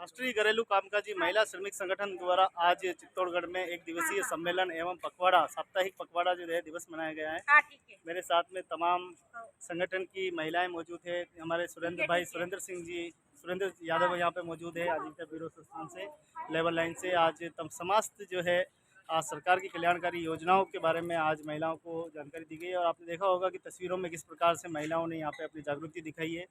राष्ट्रीय घरेलू कामकाजी महिला श्रमिक संगठन द्वारा आज चित्तौड़गढ़ में एक दिवसीय सम्मेलन एवं पखवाड़ा साप्ताहिक पखवाड़ा जो है दिवस मनाया गया है। हाँ, ठीक है। मेरे साथ में तमाम संगठन की महिलाएं मौजूद है। हमारे सुरेंद्र सिंह जी, सुरेंद्र यादव यहाँ पे मौजूद है। आजीविका ब्यूरो संस्थान से लेबर लाइन से आज समस्त जो है आज सरकार की कल्याणकारी योजनाओं के बारे में आज महिलाओं को जानकारी दी गई। और आपने देखा होगा कि तस्वीरों में किस प्रकार से महिलाओं ने यहाँ पे अपनी जागृति दिखाई है।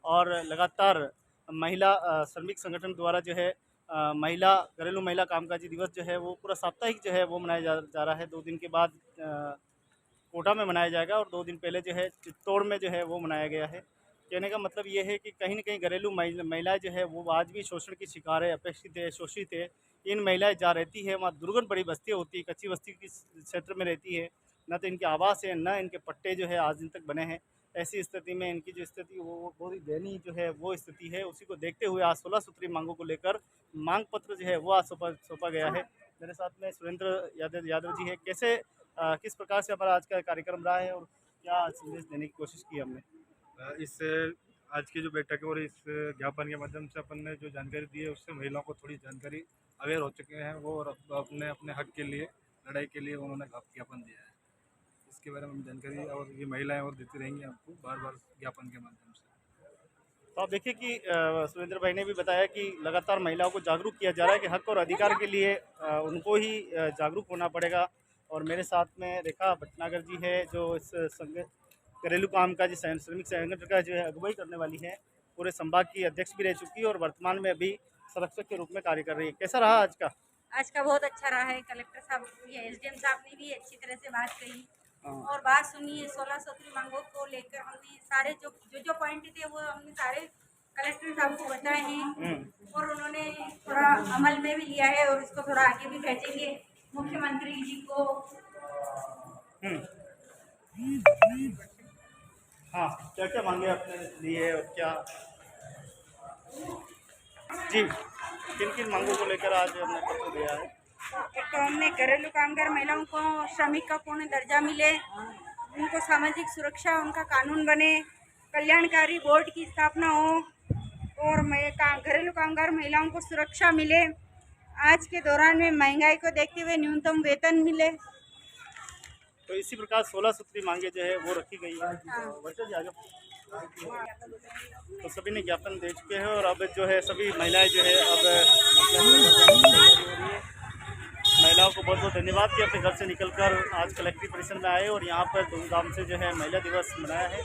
और लगातार महिला श्रमिक संगठन द्वारा जो है घरेलू महिला कामकाजी दिवस जो है वो पूरा साप्ताहिक जो है वो मनाया जा रहा है। 2 दिन के बाद कोटा में मनाया जाएगा और 2 दिन पहले जो है चित्तौड़ में जो है वो मनाया गया है। कहने का मतलब ये है कि कहीं न कहीं घरेलू महिलाएं जो है वो आज भी शोषण की शिकार है, अपेक्षित है, शोषित है। इन महिलाएं जहाँ रहती है वहाँ दुर्गम बड़ी बस्तियाँ होती है, कच्ची बस्ती की क्षेत्र में रहती है। न तो इनके आवास है, न इनके पट्टे जो है आज दिन तक बने हैं। ऐसी स्थिति में इनकी जो स्थिति वो बहुत ही दयनीय जो है वो स्थिति है। उसी को देखते हुए आज 16 सूत्री मांगों को लेकर मांग पत्र जो है वो आज सौंपा गया है। मेरे साथ में सुरेंद्र यादव जी है। कैसे किस प्रकार से हमारा आज का कार्यक्रम रहा है और क्या संदेश देने की कोशिश की हमने? इस आज की जो बैठक है और इस ज्ञापन के माध्यम से अपन ने जो जानकारी दी है उससे महिलाओं को थोड़ी जानकारी अवेयर हो चुके हैं वो, और अपने हक के लिए लड़ाई के लिए उन्होंने ज्ञापन दिया है। इसके बारे में जानकारी और ये महिलाएं और देती रहेंगी आपको बार बार ज्ञापन के माध्यम से। तो आप देखिए कि सुरेंद्र भाई ने भी बताया कि लगातार महिलाओं को जागरूक किया जा रहा है कि हक और अधिकार के लिए उनको ही जागरूक होना पड़ेगा। और मेरे साथ में रेखा भटनागर जी है जो इस घरेलू कामकाजी श्रमिक संगठन का जो है अगुवाई करने वाली है। पूरे संभाग की अध्यक्ष भी रह चुकी है और वर्तमान में अभी संरक्षक के रूप में कार्य कर रही है। कैसा रहा आज का? आज का बहुत अच्छा रहा है। कलेक्टर साहब या SDM साहब ने भी अच्छी तरह से बात कही और बात सुनी है। 16 सूत्री मांगों को लेकर हमने सारे जो पॉइंट थे वो हमने सारे कलेक्टर साहब को बताए हैं और उन्होंने थोड़ा अमल में भी लिया है और इसको थोड़ा आगे भी भेजेंगे मुख्यमंत्री जी को। हाँ, क्या क्या मांगे आपने लिए और क्या जी किन किन मांगों को लेकर आज हमने पत्र दिया है? एक तो हमने घरेलू कामगार महिलाओं को श्रमिक का पूर्ण दर्जा मिले, उनको सामाजिक सुरक्षा उनका कानून बने, कल्याणकारी बोर्ड की स्थापना हो और घरेलू कामगार महिलाओं को सुरक्षा मिले। आज के दौरान में महंगाई को देखते हुए न्यूनतम वेतन मिले। तो इसी प्रकार 16 सूत्री मांगे जो है वो रखी गई है। तो सभी ने ज्ञापन दे चुके हैं और अब जो है सभी महिलाएं जो है अब महिलाओं को बहुत बहुत धन्यवाद कि अपने घर से निकलकर आज कलेक्ट्रेट परिसर में आए और यहाँ पर धूमधाम से जो है महिला दिवस मनाया है।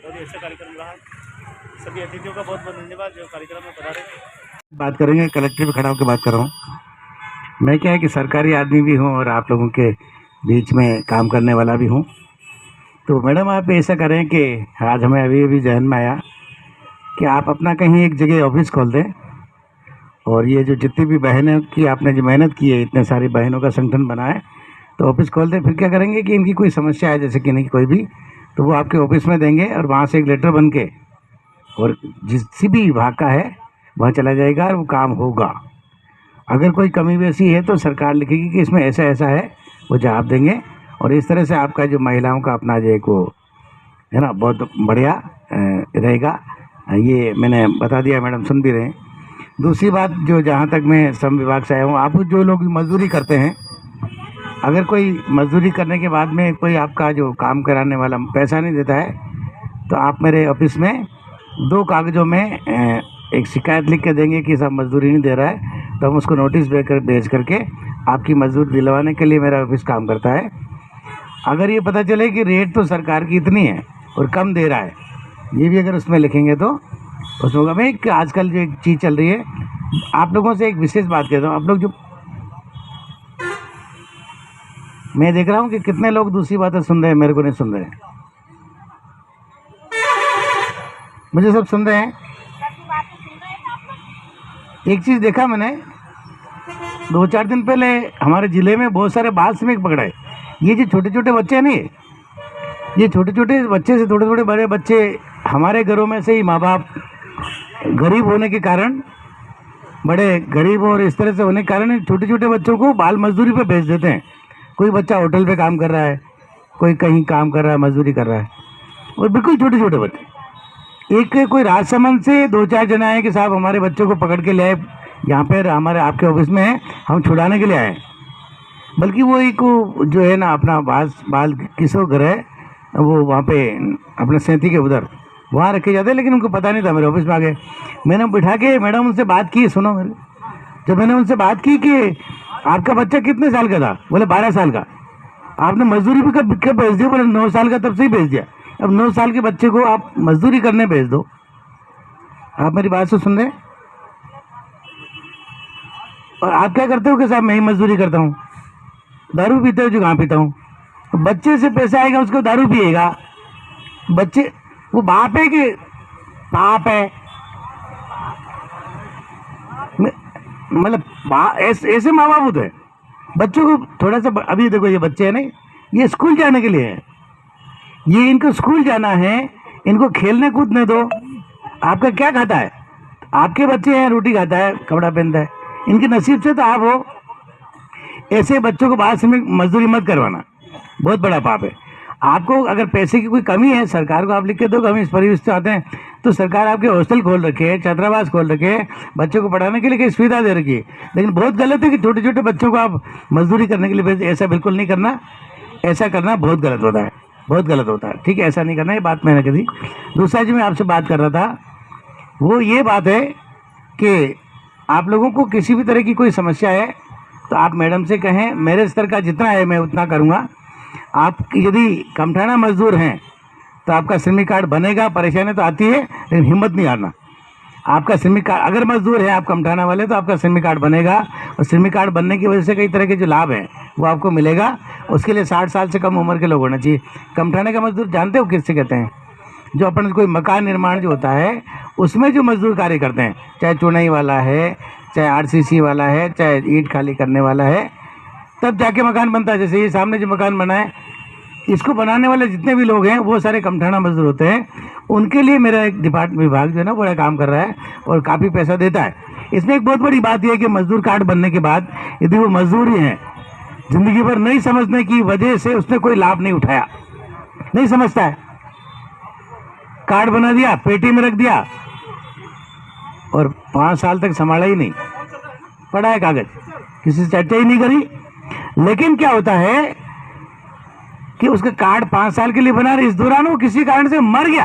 बहुत ही अच्छा कार्यक्रम रहा। सभी अतिथियों का बहुत बहुत धन्यवाद जो कार्यक्रम में पधारे। बात करेंगे, कलेक्टर पे खड़ा होकर बात कर रहा हूँ। मैं क्या है कि सरकारी आदमी भी हूँ और आप लोगों के बीच में काम करने वाला भी हूँ। तो मैडम आप ऐसा करें कि आज हमें अभी जहन में आया कि आप अपना कहीं एक जगह ऑफिस खोल दें और ये जो जितनी भी बहनें की आपने जो मेहनत की है, इतने सारी बहनों का संगठन बना है, तो ऑफिस खोल दें। फिर क्या करेंगे कि इनकी कोई समस्या है जैसे कि नहीं कोई भी, तो वो आपके ऑफिस में देंगे और वहाँ से एक लेटर बन के और जिस भी विभाग का है वहाँ चला जाएगा और वो काम होगा। अगर कोई कमी वैसी है तो सरकार लिखेगी कि इसमें ऐसा ऐसा है, वो जवाब देंगे। और इस तरह से आपका जो महिलाओं का अपना जो एक वो है ना बहुत बढ़िया रहेगा। ये मैंने बता दिया, मैडम सुन भी रहे हैं। दूसरी बात, जो जहाँ तक मैं श्रम विभाग से आया हूँ, आप जो लोग मजदूरी करते हैं, अगर कोई मजदूरी करने के बाद में कोई आपका जो काम कराने वाला पैसा नहीं देता है तो आप मेरे ऑफिस में 2 कागज़ों में एक शिकायत लिख के देंगे कि सब मजदूरी नहीं दे रहा है, तो हम उसको नोटिस भेज करके आपकी मजदूरी दिलवाने के लिए मेरा ऑफिस काम करता है। अगर ये पता चले कि रेट तो सरकार की इतनी है और कम दे रहा है, ये भी अगर उसमें लिखेंगे तो उसमें होगा। मैं कि आजकल जो एक चीज़ चल रही है, आप लोगों से एक विशेष बात कहता हूँ। आप लोग जो मैं देख रहा हूँ कि कितने लोग दूसरी बातें सुन रहे हैं, मेरे को नहीं सुन रहे हैं। मुझे सब सुन रहे हैं। एक चीज़ देखा मैंने, 2-4 दिन पहले हमारे ज़िले में बहुत सारे बाल श्रमिक पकड़े। ये जो छोटे छोटे बच्चे हैं ना, ये छोटे छोटे बच्चे से थोड़े थोड़े बड़े बच्चे, हमारे घरों में से ही माँ बाप गरीब होने के कारण, बड़े गरीब और इस तरह से होने के कारण छोटे छोटे बच्चों को बाल मजदूरी पे भेज देते हैं। कोई बच्चा होटल पे काम कर रहा है, कोई कहीं काम कर रहा है, मजदूरी कर रहा है, और बिल्कुल छोटे छोटे बच्चे। एक कोई राजसमंद से 2-4 जने आए कि साहब हमारे बच्चों को पकड़ के ले आए, यहाँ पर हमारे आपके ऑफिस में है, हम छुड़ाने के लिए आए। बल्कि वो एक जो है ना अपना बाल किशोर घर है, वो वहाँ पे अपने सैंती के उधर वहाँ रखे जाते हैं, लेकिन उनको पता नहीं था, मेरे ऑफिस में आ गए। मैंने बिठा के मैडम उनसे बात की, सुनो मेरे, जब मैंने उनसे बात की कि आपका बच्चा कितने साल का था, बोले 12 साल का। आपने मजदूरी भी कब भेज दिया, बोले 9 साल का, तब से ही भेज दिया। अब 9 साल के बच्चे को आप मजदूरी करने भेज दो। आप मेरी बात से सुन रहे? और आप क्या करते हो कि साहब मैं ही मजदूरी करता हूँ, दारू पीते हो जो कहाँ पीता हूँ। बच्चे से पैसा आएगा, उसको दारू पिएगा। बच्चे वो बाप है कि पाप है, मतलब ऐसे माँ बाप होते हैं। बच्चों को थोड़ा सा, अभी देखो ये बच्चे हैं ना, ये स्कूल जाने के लिए है, ये इनको स्कूल जाना है, इनको खेलने कूदने दो। आपका क्या खाता है? आपके बच्चे हैं, रोटी खाता है, कपड़ा पहनता है, इनके नसीब से तो आप हो। ऐसे बच्चों को बाहर से मजदूरी मत करवाना, बहुत बड़ा पाप है। आपको अगर पैसे की कोई कमी है, सरकार को आप लिख के दो कि हम इस परिवेश से आते हैं, तो सरकार आपके हॉस्टल खोल रखे, छात्रावास खोल रखे, बच्चों को पढ़ाने के लिए कई सुविधा दे रखी है। लेकिन बहुत गलत है कि छोटे छोटे बच्चों को आप मजदूरी करने के लिए भेजें। ऐसा बिल्कुल नहीं करना, ऐसा करना बहुत गलत होता है, बहुत गलत होता है। ठीक है, ऐसा नहीं करना, ये बात मैंने कही। दूसरा जो मैं आपसे बात कर रहा था वो ये बात है कि आप लोगों को किसी भी तरह की कोई समस्या है तो आप मैडम से कहें, मेरे स्तर का जितना है मैं उतना करूँगा। आप यदि कमठाना मजदूर हैं तो आपका श्रमिक कार्ड बनेगा। परेशानी तो आती है, लेकिन हिम्मत नहीं हारना। आपका श्रमिक कार्ड, अगर मजदूर है आप कमठाना वाले, तो आपका श्रमिक कार्ड बनेगा, और श्रमिक कार्ड बनने की वजह से कई तरह के जो लाभ हैं वो आपको मिलेगा। उसके लिए 60 साल से कम उम्र के लोग होना चाहिए। कमठाने का मजदूर जानते हो किससे कहते हैं? जो अपन कोई मकान निर्माण जो होता है उसमें जो मजदूर कार्य करते हैं, चाहे चुनाई वाला है, चाहे आरसीसी वाला है, चाहे ईंट खाली करने वाला है, तब जाके मकान बनता है। जैसे ये सामने जो मकान बना है, इसको बनाने वाले जितने भी लोग हैं वो सारे कमठाना मजदूर होते हैं। उनके लिए मेरा एक विभाग जो है ना बड़ा काम कर रहा है और काफ़ी पैसा देता है। इसमें एक बहुत बड़ी बात यह है कि मजदूर कार्ड बनने के बाद यदि वो मजदूर ही हैं, ज़िंदगी भर नहीं समझने की वजह से उसने कोई लाभ नहीं उठाया, नहीं समझता है, कार्ड बना दिया, पेटी में रख दिया और 5 साल तक संभाला ही नहीं, पड़ा है कागज, किसी से चर्चा ही नहीं करी। लेकिन क्या होता है कि उसका कार्ड 5 साल के लिए बना रहे, इस दौरान वो किसी कारण से मर गया।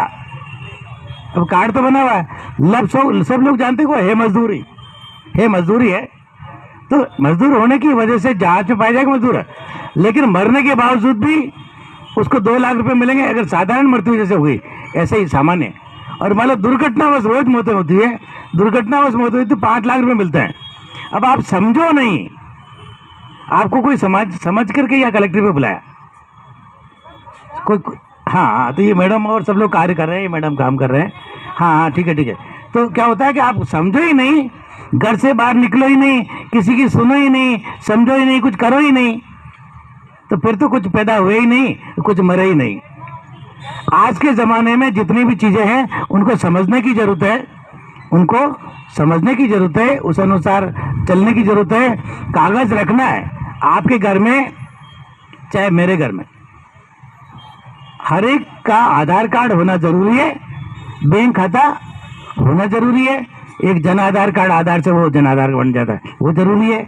अब कार्ड तो बना हुआ है, सब लोग जानते हैं है मजदूरी, है मजदूरी है, तो मजदूर होने की वजह से जांच में पाया जाएगा मजदूर है, लेकिन मरने के बावजूद भी उसको 2 लाख रुपए मिलेंगे अगर साधारण मृत्यु जैसे हुई, ऐसे ही सामान्य। और मान लो दुर्घटनावश रोज मौतें होती है, दुर्घटनावश मौत हुई तो 5 लाख रुपए मिलते हैं। अब आप समझो नहीं, आपको कोई समझ करके या कलेक्टर पे बुलाया कोई, हाँ तो ये मैडम और सब लोग कार्य कर रहे हैं, ये मैडम काम कर रहे हैं, हाँ ठीक है ठीक है। तो क्या होता है कि आप समझो ही नहीं, घर से बाहर निकलो ही नहीं, किसी की सुनो ही नहीं, समझो ही नहीं, कुछ करो ही नहीं, तो फिर तो कुछ पैदा हुए ही नहीं, कुछ मरे ही नहीं। आज के ज़माने में जितनी भी चीज़ें हैं उनको समझने की ज़रूरत है, उनको समझने की ज़रूरत है, उस अनुसार चलने की ज़रूरत है। कागज़ रखना है आपके घर में चाहे मेरे घर में, हर एक का आधार कार्ड होना जरूरी है, बैंक खाता होना जरूरी है, एक जन आधार कार्ड, आधार से वो जन आधार बन जाता है, वो जरूरी है।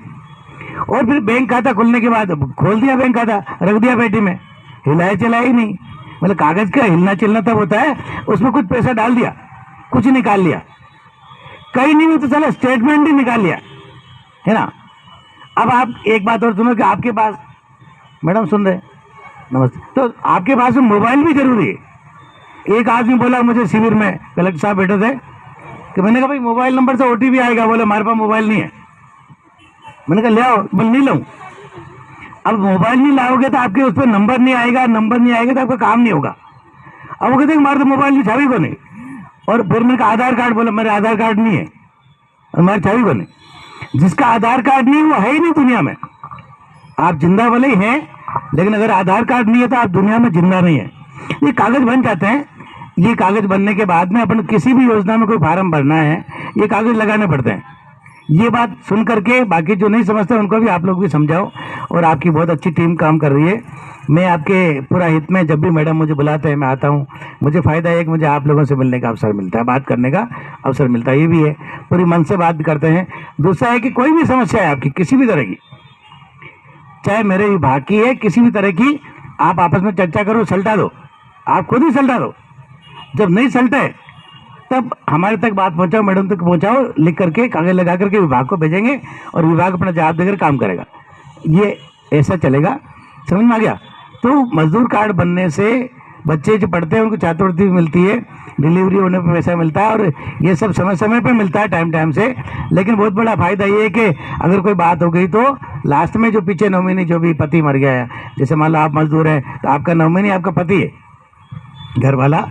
और फिर बैंक खाता खुलने के बाद खोल दिया बैंक खाता, रख दिया पेटी में, हिलाया चलाया ही नहीं, मतलब कागज का हिलना चलना तब होता है, उसमें कुछ पैसा डाल दिया, कुछ निकाल लिया, कहीं नहीं तो चला स्टेटमेंट ही निकाल लिया, है ना। अब आप एक बात और सुनो कि आपके पास, मैडम सुन रहे, नमस्ते, तो आपके पास में मोबाइल भी जरूरी है। एक आदमी बोला मुझे शिविर में, कलेक्टर साहब बैठे थे, कि मैंने कहा भाई मोबाइल नंबर से OTP आएगा, बोले हमारे पास मोबाइल नहीं है। मैंने कहा ले आओ, बोले नहीं लाऊं। अब मोबाइल नहीं लाओगे तो आपके उस पर नंबर नहीं आएगा, नंबर नहीं आएगा तो आपका काम नहीं होगा। अब वो कहते हमारे तो मोबाइल की छवि को नहीं। और फिर मैंने कहा आधार कार्ड, बोला मेरे आधार कार्ड नहीं है, हमारी छवि को नहीं। जिसका आधार कार्ड नहीं वो है ही नहीं दुनिया में। आप जिंदा भले ही हैं, लेकिन अगर आधार कार्ड नहीं है तो आप दुनिया में जिंदा नहीं है। ये कागज बन जाते हैं, ये कागज बनने के बाद में अपन किसी भी योजना में कोई फार्म भरना है, ये कागज लगाने पड़ते हैं। ये बात सुन करके बाकी जो नहीं समझते उनको भी आप लोग भी समझाओ, और आपकी बहुत अच्छी टीम काम कर रही है। मैं आपके पूरा हित में जब भी मैडम मुझे बुलाते हैं मैं आता हूँ। मुझे फ़ायदा है कि मुझे आप लोगों से मिलने का अवसर मिलता है, बात करने का अवसर मिलता है, ये भी है, पूरी मन से बात करते हैं। दूसरा है कि कोई भी समस्या है आपकी किसी भी तरह की, चाहे मेरे विभाग की है, किसी भी तरह की, आप आपस में चर्चा करो, सलटा दो, आप खुद ही सलटा दो। जब नहीं सलटे तब हमारे तक बात पहुंचाओ, मैडम तक पहुंचाओ, लिख करके कागज लगा करके विभाग को भेजेंगे और विभाग अपना जवाब देकर काम करेगा। ये ऐसा चलेगा, समझ में आ गया। तो मजदूर कार्ड बनने से बच्चे जो पढ़ते हैं उनको छात्रवृत्ति भी मिलती है, डिलीवरी होने पर पैसा मिलता है, और ये सब समय समय पे मिलता है, टाइम टाइम से। लेकिन बहुत बड़ा फायदा ये है कि अगर कोई बात हो गई तो लास्ट में जो पीछे नॉमिनी, जो भी पति मर गया है, जैसे मान लो आप मजदूर हैं तो आपका नॉमिनी आपका पति है, घर वाला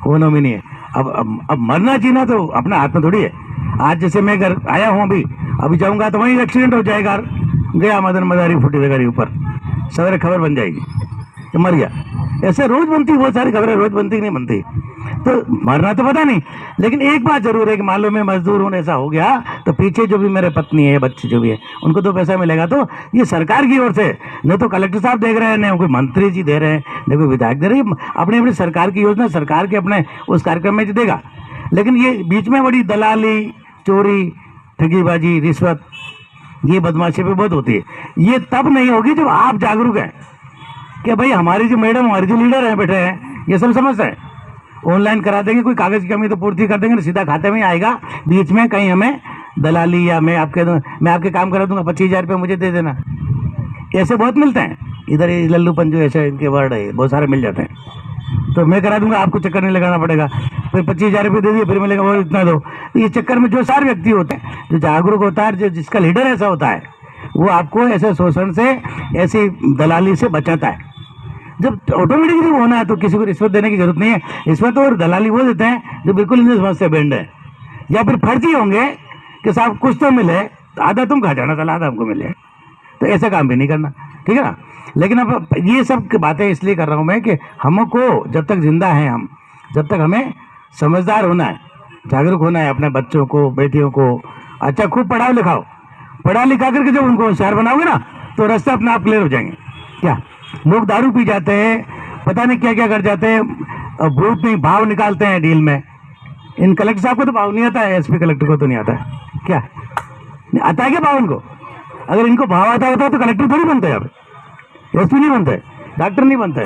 वो नॉमिनी है। अब मरना जीना तो अपना हाथ में थोड़ी है। आज जैसे मैं घर आया हूँ, अभी जाऊँगा तो वहीं एक्सीडेंट हो जाएगा, गया मदन मदारी फूटी जगह ऊपर, सवेरे खबर बन जाएगी तो मर गया। ऐसे रोज बनती, बहुत सारी खबरें रोज बनती नहीं बनती, तो मरना तो पता नहीं। लेकिन एक बात जरूर है कि मान लो मैं मजदूर हूँ, ऐसा हो गया तो पीछे जो भी मेरे पत्नी है, बच्चे जो भी है, उनको तो पैसा मिलेगा। तो ये सरकार की ओर से, न तो कलेक्टर साहब देख रहे हैं, न कोई मंत्री जी दे रहे हैं, न कोई विधायक दे रहे हैं, अपनी अपनी सरकार की योजना सरकार के अपने उस कार्यक्रम में देगा। लेकिन ये बीच में बड़ी दलाली, चोरी, ठगीबाजी, रिश्वत, ये बदमाशी पे बहुत होती है। ये तब नहीं होगी जब आप जागरूक हैं कि भाई हमारी जो मैडम, हमारे जो लीडर हैं बैठे हैं, ये सब समझते हैं। ऑनलाइन करा देंगे, कोई कागज़ की कमी तो पूर्ति कर देंगे, सीधा खाते में आएगा। बीच में कहीं हमें दलाली या मैं आपके काम करा दूंगा, 25,000 रुपये मुझे दे देना, ऐसे बहुत मिलते हैं इधर। ये लल्लू पंजू ऐसे इनके वर्ड है, बहुत सारे मिल जाते हैं। तो मैं करा दूंगा, आपको चक्कर नहीं लगाना पड़ेगा, फिर 25,000 रुपये दे दिए, फिर मिलेगा वो इतना दो। तो ये चक्कर में जो सारे व्यक्ति होते हैं, जो जागरूक होता है, जो जिसका लीडर ऐसा होता है, वो आपको ऐसे शोषण से, ऐसी दलाली से बचाता है। जब ऑटोमेटिकली होना है तो किसी को रिश्वत देने की जरूरत नहीं है। रिश्वत और दलाली वो देते हैं जो बिल्कुल इनसे समझ से बैंड है, या फिर फर्जी होंगे कि साहब कुछ तो मिले, आधा तुम खा जाना, चला आधा हमको मिले, तो ऐसा काम भी नहीं करना, ठीक है ना। लेकिन अब ये सब बातें इसलिए कर रहा हूँ मैं कि हमको जब तक जिंदा हैं हम, जब तक हमें समझदार होना है, जागरूक होना है, अपने बच्चों को, बेटियों को अच्छा खूब पढ़ाओ लिखाओ, पढ़ा लिखा करके जब उनको होशियार बनाओगे ना तो रास्ते अपने आप क्लियर हो जाएंगे। क्या लोग दारू पी जाते हैं, पता नहीं क्या क्या कर जाते हैं, बहुत नहीं भाव निकालते हैं डील में। इन कलेक्टर साहब को तो भाव नहीं आता है, एसपी कलेक्टर को तो नहीं आता है, क्या आता है क्या भाव उनको? अगर इनको भाव आता होता तो कलेक्टर थोड़ी बनते हैं, अब एसपी नहीं बनते, डॉक्टर नहीं बनते।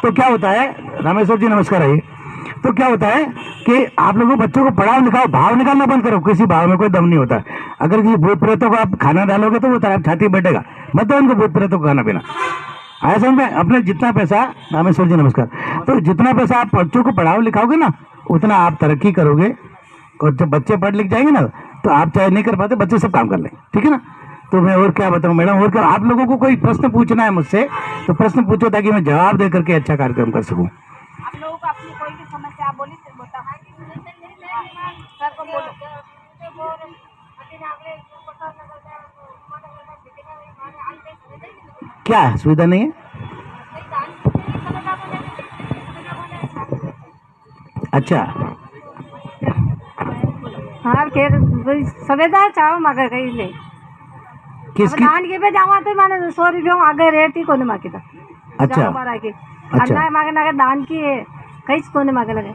तो क्या होता है, रामेश्वर जी नमस्कार आइए। तो क्या होता है कि आप लोगों बच्चों को पढ़ाओ लिखाओ, भाव निकालना बंद करो, किसी भाव में कोई दम नहीं होता। अगर ये भूत प्रेतों को आप खाना डालोगे तो वो तरफ छाती बैठेगा, मत दो उनको भूत प्रेतों को खाना पीना। आया समझ में? अपने जितना पैसा, रामेश्वर जी नमस्कार, तो जितना पैसा आप बच्चों को पढ़ाओ लिखाओगे ना, उतना आप तरक्की करोगे। और जब बच्चे पढ़ लिख जाएंगे ना तो आप चाहे नहीं कर पाते, बच्चे सब काम कर लेंगे, ठीक है ना। तो मैं और क्या बताऊं मैडम, और क्या आप लोगों को कोई प्रश्न पूछना है मुझसे तो प्रश्न पूछो, ताकि मैं जवाब दे करके अच्छा कार्यक्रम कर सकूं। आप लोगों को अपनी कोई भी समस्या आप बोली सर को बोलो। क्या है, सुविधा नहीं है? अच्छा हाँ सुविधा चाहो मागे कहीं ले किसकी? दान के पे जावा तो माने 100 रुपया आगे रेट ही कोने मांगे था। अच्छा अच्छा अच्छा मागे ना दान की है कहीं कोने मांगे लगे।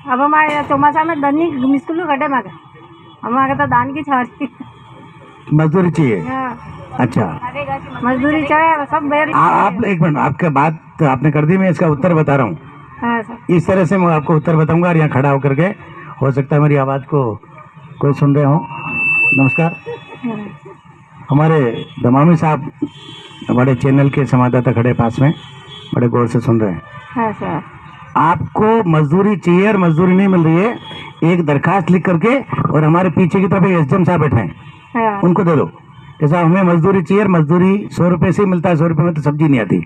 अब हमारे चौमासा में दनी मिस्कुल गड्ढे मांगे, हमारे तो दान की छाड़ी मजदूरी चाहिए। हाँ। अच्छा मजदूरी चाहिए सब बेर। आप एक मिनट, आपके बात तो आपने कर दी, मैं इसका उत्तर बता रहा हूँ। हाँ सर, इस तरह से मैं आपको उत्तर बताऊंगा, और यहाँ खड़ा होकर के हो सकता है मेरी आवाज़ को कोई सुन रहे हो। नमस्कार, हमारे दमामी साहब बड़े चैनल के संवाददाता खड़े पास में, बड़े गौर से सुन रहे हैं। हाँ सर, आपको मजदूरी चाहिए और मजदूरी नहीं मिल रही है, एक दरखास्त लिख करके, और हमारे पीछे की तरफ एसडीएम साहब बैठे हैं, हाँ। उनको दे दो कि साहब हमें मजदूरी चाहिए, और मजदूरी 100 रुपये से ही मिलता है, 100 रुपये में तो सब्जी नहीं आती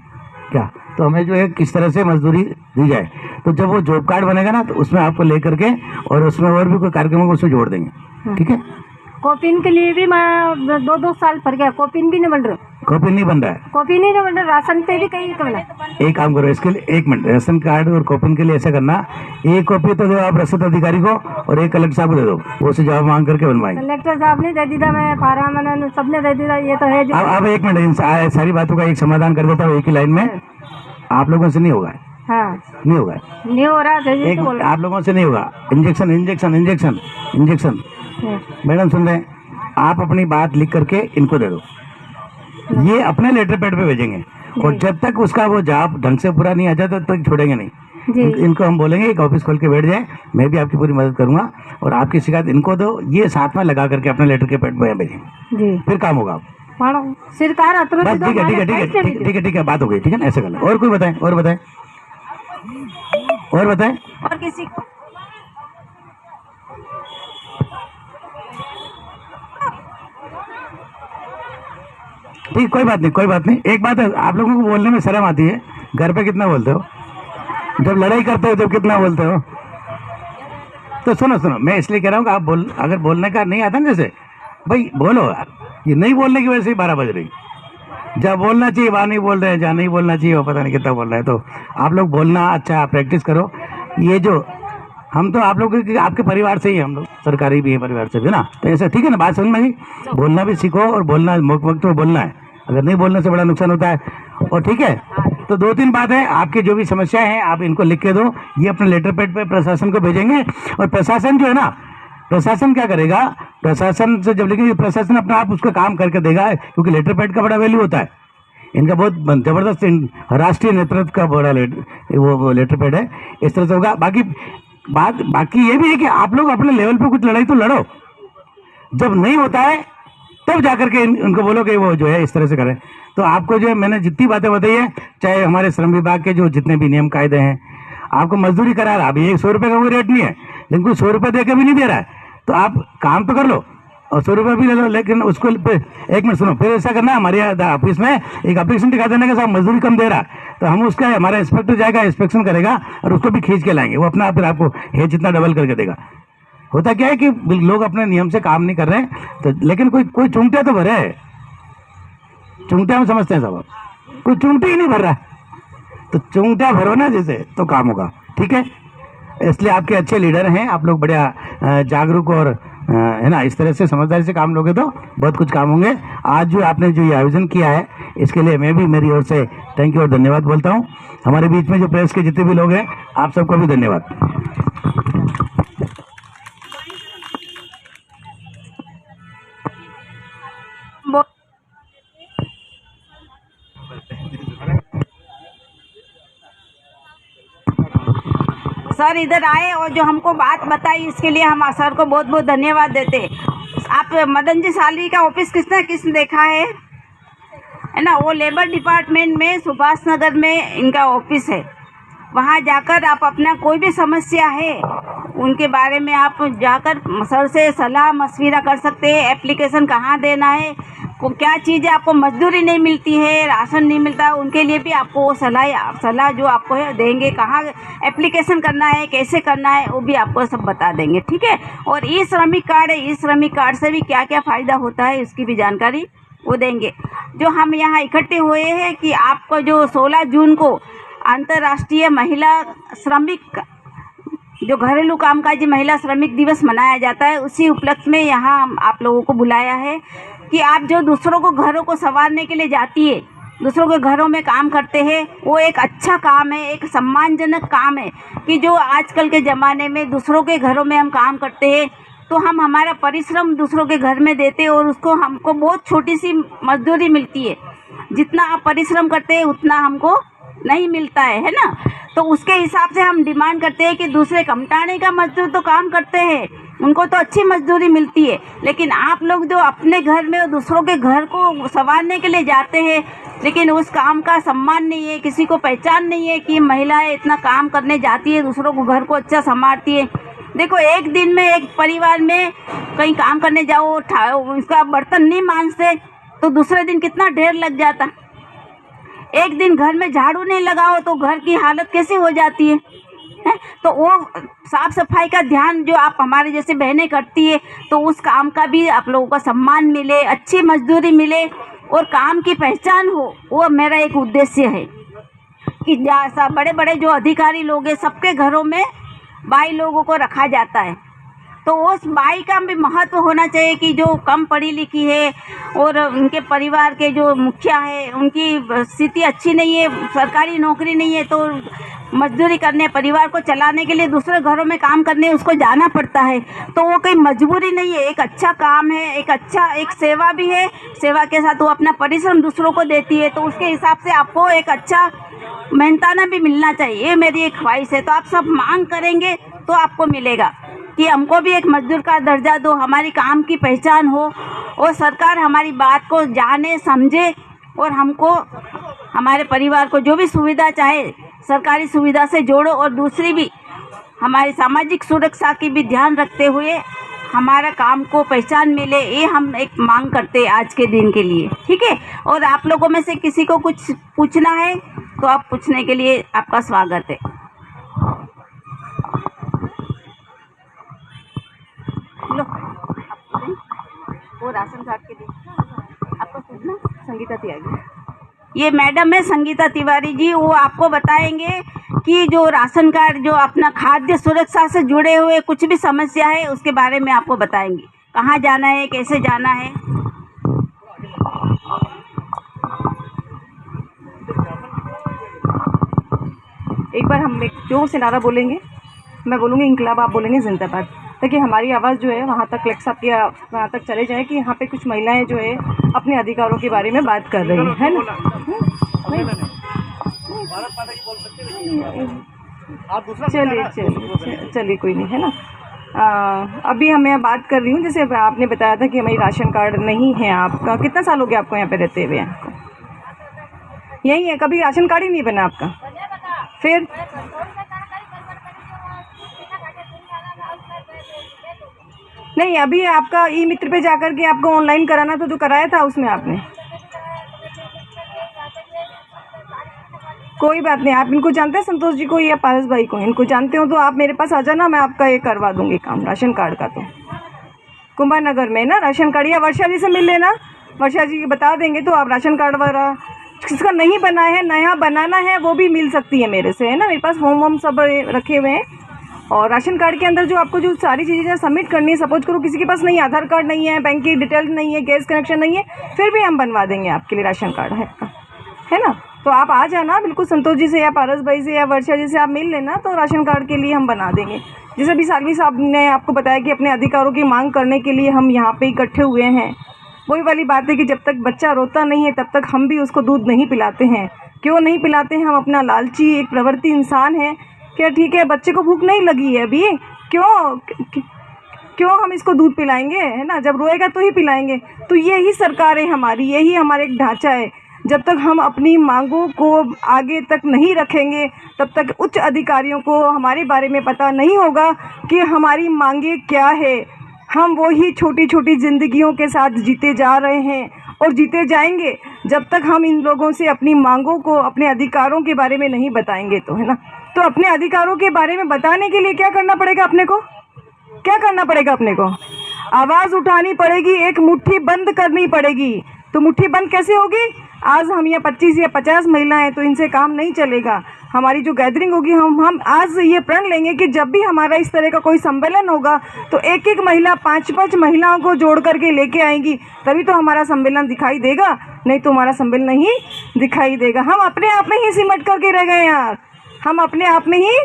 क्या, तो हमें जो है किस तरह से मजदूरी दी जाए। तो जब वो जॉब कार्ड बनेगा ना तो उसमें आपको ले करके, और उसमें और भी कोई कार्यक्रमों को उसमें जोड़ देंगे, ठीक है। कोपिन के लिए भी मैं 2 साल पर गया, कोपिन भी नहीं मिल रहा। कॉपी नहीं बन रहा है। कॉपी नहीं बन रहा, राशन पे भी कहीं करना। एक काम करो, इसके लिए 1 मिनट, राशन कार्ड और कॉपी के लिए ऐसा करना, एक कॉपी तो दो आप रसद अधिकारी को और एक कलेक्टर साहब को दे दो, वो से जवाब मांग करके बनवाएंगे। कलेक्टर साहब ने दे दिया, मैं फारा मैंने सबने दे दिया, ये तो है जो। अब 1 मिनट, इन सारी बातों का एक समाधान कर देता हूँ एक ही लाइन में। आप लोगों से नहीं होगा। हाँ, नहीं होगा, नहीं हो रहा है, एक आप लोगों से नहीं होगा। Injection injection injection injection madam सुन रहे हैं, आप अपनी बात लिख करके इनको दे दो, ये अपने लेटर पैड पे भेजेंगे और जब तक उसका वो जवाब ढंग से पूरा नहीं आ जाता तब तक छोड़ेंगे नहीं। इनको हम बोलेंगे एक ऑफिस खोल के बैठ जाए, मैं भी आपकी पूरी मदद करूंगा और आपकी शिकायत इनको दो, ये साथ में लगा करके अपने लेटर के पैड पे भेजेंगे, फिर काम होगा। सरकार बस ठीक है ठीक है ठीक है ठीक है ठीक है, बात हो गई, ठीक है ना, ऐसे कर लो। और कोई बताएं, और बताएं, और बताएं, और किसी को ठीक, कोई बात नहीं, कोई बात नहीं। एक बात है, आप लोगों को बोलने में शर्म आती है, घर पे कितना बोलते हो, जब लड़ाई करते हो जब कितना बोलते हो। तो सुनो सुनो, मैं इसलिए कह रहा हूँ कि आप अगर बोलने का नहीं आता ना, जैसे भाई बोलो यार, ये नहीं बोलने की वजह से ही 12 बज रही। जहाँ बोलना चाहिए वहाँ नहीं बोल रहे हैं, जहाँ नहीं बोलना चाहिए वो पता नहीं कितना बोल रहे हैं। तो आप लोग बोलना अच्छा प्रैक्टिस करो। ये जो हम तो आप लोग आपके परिवार से ही, हम लोग सरकारी भी है परिवार से भी ना, तो ऐसा ठीक है ना, बात समझ में आई। बोलना भी सीखो और बोलना वक्त में बोलना है, अगर नहीं बोलने से बड़ा नुकसान होता है। और ठीक है, तो 2-3 बात है, आपकी जो भी समस्याएं हैं आप इनको लिख के दो, ये अपने लेटर पैड पे प्रशासन को भेजेंगे और प्रशासन जो है ना, प्रशासन क्या करेगा, प्रशासन से जब लिखेंगे प्रशासन अपना आप उसका काम करके देगा, क्योंकि लेटर पैड का बड़ा वैल्यू होता है, इनका बहुत जबरदस्त राष्ट्रीय नेतृत्व का बड़ा वो लेटर पैड है, इस तरह से होगा। बाकी ये भी है कि आप लोग अपने लेवल पे कुछ लड़ाई तो लड़ो, जब नहीं होता है तब जाकर के उनको बोलो कि वो जो है इस तरह से करें। तो आपको जो है मैंने जितनी बातें बताई है, चाहे हमारे श्रम विभाग के जो जितने भी नियम कायदे हैं, आपको मजदूरी करा रहा, अभी 100 रुपये का कोई रेट नहीं है, लेकिन कोई 100 रुपये दे के भी नहीं दे रहा है, तो आप काम तो कर लो और 100 रुपये भी ले लो, लेकिन उसको 1 मिनट सुनो, फिर ऐसा करना, हमारे ऑफिस में एक एप्लीकेशन दिखा देने के साथ मजदूरी कम दे रहा है, तो हम उसका हमारा इंस्पेक्टर जाएगा, इंस्पेक्शन करेगा और उसको भी खींच के लाएंगे, वो अपना फिर आपको ये जितना डबल करके देगा। होता क्या है कि लोग अपने नियम से काम नहीं कर रहे हैं, तो लेकिन कोई चुंगटिया तो भरे है, चुंगटिया हम समझते हैं सब, कोई चुंगटी ही नहीं भर रहा है, तो चुंगटिया भरो ना जैसे, तो काम होगा। ठीक है, इसलिए आपके अच्छे लीडर हैं, आप लोग बढ़िया जागरूक और है ना, इस तरह से समझदारी से काम लोगे तो बहुत कुछ काम होंगे। आज जो आपने जो ये आयोजन किया है, इसके लिए मैं भी मेरी ओर से थैंक यू और धन्यवाद बोलता हूँ। हमारे बीच में जो प्रेस के जितने भी लोग हैं, आप सबको भी धन्यवाद। सर इधर आए और जो हमको बात बताई, इसके लिए हम सर को बहुत बहुत धन्यवाद देते हैं। आप मदन जी सालवी का ऑफिस किसने देखा है ना, वो लेबर डिपार्टमेंट में सुभाष नगर में इनका ऑफिस है। वहाँ जाकर आप अपना कोई भी समस्या है उनके बारे में आप जाकर सर से सलाह मशविरा कर सकते हैं। एप्लीकेशन कहाँ देना है, को क्या चीज़ें आपको मजदूरी नहीं मिलती है, राशन नहीं मिलता, उनके लिए भी आपको वो सलाह जो आपको है देंगे, कहाँ एप्लीकेशन करना है, कैसे करना है, वो भी आपको सब बता देंगे। ठीक है, और ई श्रमिक कार्ड है, ई श्रमिक कार्ड से भी क्या क्या फ़ायदा होता है उसकी भी जानकारी वो देंगे। जो हम यहाँ इकट्ठे हुए हैं कि आपको जो 16 जून को अंतर्राष्ट्रीय महिला श्रमिक जो घरेलू कामकाजी महिला श्रमिक दिवस मनाया जाता है, उसी उपलक्ष्य में यहाँ आप लोगों को बुलाया है कि आप जो दूसरों को घरों को संवारने के लिए जाती है, दूसरों के घरों में काम करते हैं, वो एक अच्छा काम है, एक सम्मानजनक काम है कि जो आजकल के ज़माने में दूसरों के घरों में हम काम करते हैं, तो हम हमारा परिश्रम दूसरों के घर में देते हैं और उसको हमको बहुत छोटी सी मजदूरी मिलती है। जितना आप परिश्रम करते हैं उतना हमको नहीं मिलता है ना। तो उसके हिसाब से हम डिमांड करते हैं कि दूसरे कमटाने का मजदूर तो काम करते हैं, उनको तो अच्छी मजदूरी मिलती है, लेकिन आप लोग जो अपने घर में दूसरों के घर को संवारने के लिए जाते हैं, लेकिन उस काम का सम्मान नहीं है, किसी को पहचान नहीं है कि महिलाएं इतना काम करने जाती है, दूसरों को घर को अच्छा संभालती है। देखो, एक दिन में एक परिवार में कहीं काम करने जाओ, उसका बर्तन नहीं मांजते तो दूसरे दिन कितना ढेर लग जाता। एक दिन घर में झाड़ू नहीं लगाओ तो घर की हालत कैसी हो जाती है। तो वो साफ सफाई का ध्यान जो आप हमारे जैसे बहनें करती है, तो उस काम का भी आप लोगों को सम्मान मिले, अच्छी मजदूरी मिले, और काम की पहचान हो, वो मेरा एक उद्देश्य है कि जैसा बड़े बड़े जो अधिकारी लोग हैं सबके घरों में बाई लोगों को रखा जाता है, तो उस बाई का भी महत्व होना चाहिए कि जो कम पढ़ी लिखी है और उनके परिवार के जो मुखिया है उनकी स्थिति अच्छी नहीं है, सरकारी नौकरी नहीं है, तो मजदूरी करने, परिवार को चलाने के लिए दूसरे घरों में काम करने उसको जाना पड़ता है। तो वो कोई मजबूरी नहीं है, एक अच्छा काम है, एक सेवा भी है। सेवा के साथ वो अपना परिश्रम दूसरों को देती है, तो उसके हिसाब से आपको एक अच्छा मेहनताना भी मिलना चाहिए। ये मेरी एक ख्वाहिश है। तो आप सब मांग करेंगे तो आपको मिलेगा कि हमको भी एक मजदूर का दर्जा दो, हमारी काम की पहचान हो और सरकार हमारी बात को जाने समझे और हमको हमारे परिवार को जो भी सुविधा चाहे सरकारी सुविधा से जोड़ो, और दूसरी भी हमारी सामाजिक सुरक्षा की भी ध्यान रखते हुए हमारा काम को पहचान मिले। ये हम एक मांग करते हैं आज के दिन के लिए, ठीक है। और आप लोगों में से किसी को कुछ पूछना है तो आप पूछने के लिए आपका स्वागत है। लो, वो राशन कार्ड के लिए आपको पूछना। संगीता तिवारी, ये मैडम है संगीता तिवारी जी, वो आपको बताएंगे कि जो राशन कार्ड जो अपना खाद्य सुरक्षा से जुड़े हुए कुछ भी समस्या है उसके बारे में आपको बताएंगे, कहाँ जाना है, कैसे जाना है। एक बार हम एक जोर से नारा बोलेंगे, मैं बोलूँगी इंकलाब, आप बोलेंगे जिंदाबाद, ताकि हमारी आवाज़ जो है वहाँ तक कलेक्ट साहब की वहाँ तक चले जाए कि यहाँ पे कुछ महिलाएं जो है अपने अधिकारों के बारे में बात कर रही हैं, है ना। चलिए कोई नहीं, है ना। अभी मैं बात कर रही हूँ, जैसे आपने बताया था कि हमारी राशन कार्ड नहीं है आपका। कितना साल हो गया आपको यहाँ पे रहते हुए? आपको यही है, कभी राशन कार्ड ही नहीं बना आपका? फिर नहीं, अभी आपका ई मित्र पे जाकर के आपको ऑनलाइन कराना था, जो कराया था उसमें आपने। कोई बात नहीं, आप इनको जानते हैं, संतोष जी को या पारस भाई को? इनको जानते हो तो आप मेरे पास आ जाना, मैं आपका ये करवा दूंगी काम राशन कार्ड का। तो कुंभा नगर में ना राशन कार्ड, या वर्षा जी से मिल लेना, वर्षा जी बता देंगे तो आप राशन कार्ड वगैरह जिसका नहीं बना है, नया बनाना है, वो भी मिल सकती है मेरे से, है ना। मेरे पास फॉर्म वॉर्म सब रखे हुए हैं। और राशन कार्ड के अंदर जो आपको जो सारी चीज़ें सबमिट करनी है, सपोज करो किसी के पास नहीं, आधार कार्ड नहीं है, बैंक की डिटेल नहीं है, गैस कनेक्शन नहीं है, फिर भी हम बनवा देंगे आपके लिए राशन कार्ड, है ना। तो आप आ जाना बिल्कुल, संतोष जी से या पारस भाई से या वर्षा जी से आप मिल लेना, तो राशन कार्ड के लिए हम बना देंगे। जैसे भी सालवी साहब ने आपको बताया कि अपने अधिकारों की मांग करने के लिए हम यहाँ पे इकट्ठे हुए हैं। वही वाली बात है कि जब तक बच्चा रोता नहीं है तब तक हम भी उसको दूध नहीं पिलाते हैं। क्यों नहीं पिलाते हैं? हम अपना लालची एक प्रवृत्ति इंसान है। क्या ठीक है, बच्चे को भूख नहीं लगी है अभी, क्यों हम इसको दूध पिलाएंगे, है ना। जब रोएगा तो ही पिलाएंगे। तो यही सरकार है हमारी, यही हमारा एक ढांचा है। जब तक हम अपनी मांगों को आगे तक नहीं रखेंगे तब तक उच्च अधिकारियों को हमारे बारे में पता नहीं होगा कि हमारी मांगे क्या है। हम वो ही छोटी छोटी ज़िंदगियों के साथ जीते जा रहे हैं और जीते जाएंगे जब तक हम इन लोगों से अपनी मांगों को, अपने अधिकारों के बारे में नहीं बताएंगे, तो है ना। तो अपने अधिकारों के बारे में बताने के लिए क्या करना पड़ेगा अपने को? क्या करना पड़ेगा अपने को? आवाज़ उठानी पड़ेगी, एक मुट्ठी बंद करनी पड़ेगी। तो मुट्ठी बंद कैसे होगी? आज हम यहाँ 25 या 50 महिलाएं, तो इनसे काम नहीं चलेगा। हमारी जो गैदरिंग होगी, हम आज ये प्रण लेंगे कि जब भी हमारा इस तरह का कोई सम्मेलन होगा तो एक एक महिला 5-5 महिलाओं को जोड़ करके लेके आएंगी, तभी तो हमारा सम्मेलन दिखाई देगा, नहीं तो हमारा सम्मेलन नहीं दिखाई देगा। हम अपने आप में ही सिमट करके रह गए यार, हम अपने आप में ही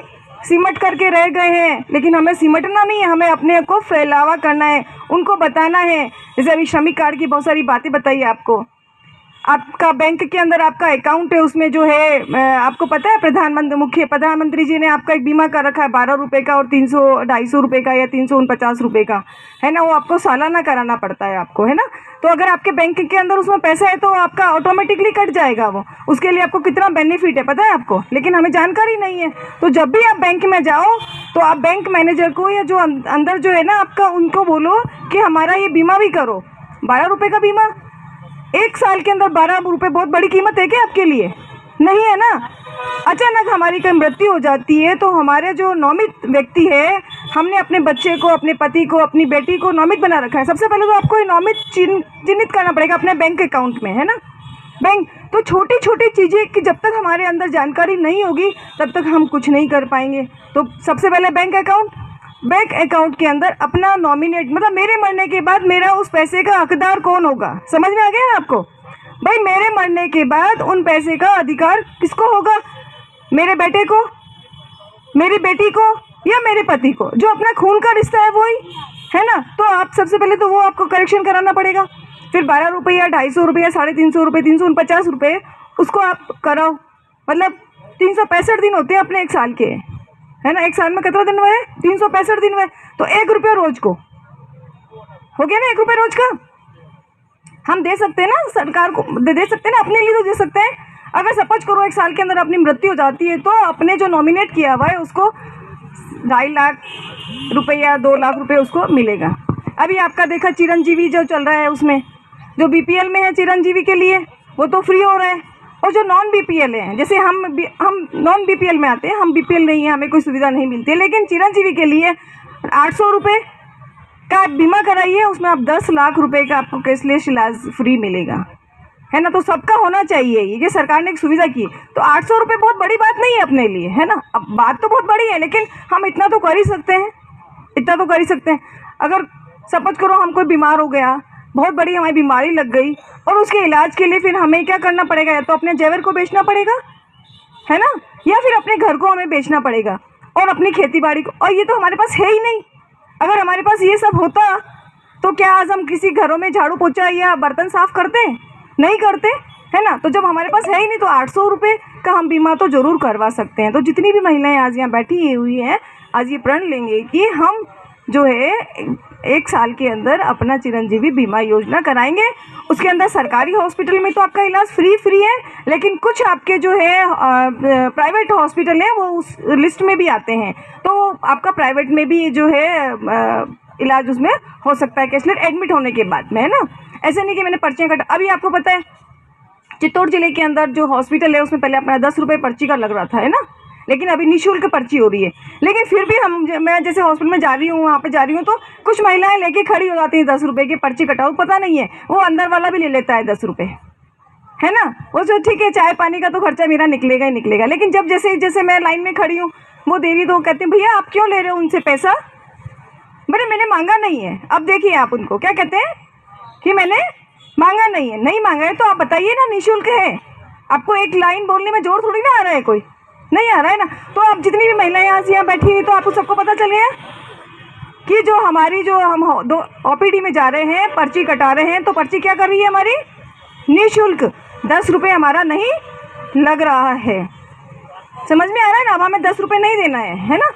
सिमट करके रह गए हैं। लेकिन हमें सिमटना नहीं है, हमें अपने को फैलावा करना है, उनको बताना है। जैसे अभी श्रमिक कार्ड की बहुत सारी बातें बताई आपको। आपका बैंक के अंदर आपका अकाउंट है, उसमें जो है आपको पता है प्रधानमंत्री जी ने आपका एक बीमा कर रखा है 12 रुपये का और 250 रुपये का या 349 रुपये का, है ना। वो आपको सालाना कराना पड़ता है आपको, है ना। तो अगर आपके बैंक के अंदर उसमें पैसा है तो आपका ऑटोमेटिकली कट जाएगा वो। उसके लिए आपको कितना बेनिफिट है पता है आपको, लेकिन हमें जानकारी नहीं है। तो जब भी आप बैंक में जाओ तो आप बैंक मैनेजर को या जो अंदर जो है ना आपका, उनको बोलो कि हमारा ये बीमा भी करो। 12 रुपये का बीमा, 1 साल के अंदर 12 रुपये बहुत बड़ी कीमत है क्या आपके लिए? नहीं है ना। अचानक हमारी कोई मृत्यु हो जाती है तो हमारे जो नौमित व्यक्ति है, हमने अपने बच्चे को, अपने पति को, अपनी बेटी को नॉमित बना रखा है। सबसे पहले तो आपको ये नॉमित चिन्हित करना पड़ेगा अपने बैंक अकाउंट में, है ना। बैंक तो छोटी छोटी चीज़ें कि जब तक हमारे अंदर जानकारी नहीं होगी तब तक हम कुछ नहीं कर पाएंगे। तो सबसे पहले बैंक अकाउंट के अंदर अपना नॉमिनेट, मतलब मेरे मरने के बाद मेरा उस पैसे का हकदार कौन होगा, समझ में आ गया ना आपको। भाई मेरे मरने के बाद उन पैसे का अधिकार किसको होगा, मेरे बेटे को, मेरी बेटी को या मेरे पति को, जो अपना खून का रिश्ता है वही, है ना। तो आप सबसे पहले तो वो आपको करेक्शन कराना पड़ेगा। फिर 12 रुपये, 250 रुपये, 350 रुपये, 349 रुपये उसको आप कराओ। मतलब 365 दिन होते हैं अपने एक साल के, है ना। एक साल में कितना दिन हुए, 365 दिन हुए। तो 1 रुपया रोज को हो गया ना, 1 रुपये रोज का हम दे सकते हैं ना, सरकार को दे सकते हैं ना, अपने लिए तो दे सकते हैं। अगर सपोज करो 1 साल के अंदर अपनी मृत्यु हो जाती है तो अपने जो नॉमिनेट किया हुआ है उसको 2.5 लाख रुपया, 2 लाख रुपये उसको मिलेगा। अभी आपका देखा चिरंजीवी जो चल रहा है, उसमें जो बीपीएल में है चिरंजीवी के लिए वो तो फ्री हो रहा है, और जो नॉन बीपीएल है, जैसे हम नॉन बीपीएल में आते हैं, हम बीपीएल नहीं है, हमें कोई सुविधा नहीं मिलती है, लेकिन चिरंजीवी के लिए 800 रुपये का बीमा कराइए, उसमें आप 10 लाख रुपए का आपको कैशलेस इलाज फ्री मिलेगा, है ना। तो सबका होना चाहिए, ये सरकार ने एक सुविधा की। तो 800 रुपये बहुत बड़ी बात नहीं है अपने लिए, है ना। अब बात तो बहुत बड़ी है, लेकिन हम इतना तो कर ही सकते हैं, इतना तो कर ही सकते हैं। अगर सपोज करो हम कोई बीमार हो गया, बहुत बड़ी हमारी बीमारी लग गई, और उसके इलाज के लिए फिर हमें क्या करना पड़ेगा, या तो अपने जेवर को बेचना पड़ेगा, है ना, या फिर अपने घर को हमें बेचना पड़ेगा, और अपनी खेती बाड़ी को। और ये तो हमारे पास है ही नहीं। अगर हमारे पास ये सब होता तो क्या आज हम किसी घरों में झाड़ू पोछा या बर्तन साफ करते, नहीं करते, है ना। तो जब हमारे पास है ही नहीं तो 800 रुपये का हम बीमा तो ज़रूर करवा सकते हैं। तो जितनी भी महिलाएं आज यहाँ बैठी हुई हैं, आज ये प्रण लेंगे कि हम जो है 1 साल के अंदर अपना चिरंजीवी बीमा योजना कराएंगे। उसके अंदर सरकारी हॉस्पिटल में तो आपका इलाज फ्री है, लेकिन कुछ आपके जो है प्राइवेट हॉस्पिटल हैं वो उस लिस्ट में भी आते हैं, तो आपका प्राइवेट में भी जो है इलाज उसमें हो सकता है कैशलेस एडमिट होने के बाद में, है ना। ऐसे नहीं कि मैंने पर्चियाँ कटा। अभी आपको पता है चित्तौड़ जिले के अंदर जो हॉस्पिटल है उसमें पहले अपना 10 रुपये पर्ची का लग रहा था, है ना, लेकिन अभी निःशुल्क पर्ची हो रही है। लेकिन फिर भी मैं जैसे हॉस्पिटल में जा रही हूँ, वहाँ पे जा रही हूँ, तो कुछ महिलाएं लेके खड़ी हो जाती हैं 10 रुपये की पर्ची कटाओ, पता नहीं है वो अंदर वाला भी ले लेता है 10 रुपये, है ना। वो जो ठीक है चाय पानी का तो खर्चा मेरा निकलेगा ही निकलेगा, लेकिन जब जैसे मैं लाइन में खड़ी हूँ वो दे रही, तो वो कहते हैं भैया आप क्यों ले रहे हो उनसे पैसा, मैंने मांगा नहीं है। अब देखिए आप उनको क्या कहते हैं कि मैंने मांगा नहीं है। नहीं मांगा है तो आप बताइए ना, निःशुल्क है। आपको एक लाइन बोलने में जोर थोड़ी ना आ रहा है, कोई नहीं आ रहा है ना। तो आप जितनी भी महिलाएं यहाँ बैठी हुई, तो आपको सबको पता चल गया कि जो हम ओपीडी में जा रहे हैं, पर्ची कटा रहे हैं, तो पर्ची क्या कर रही है हमारी, निःशुल्क, 10 रुपये हमारा नहीं लग रहा है। समझ में आ रहा है ना। अब हमें 10 रुपये नहीं देना है ना।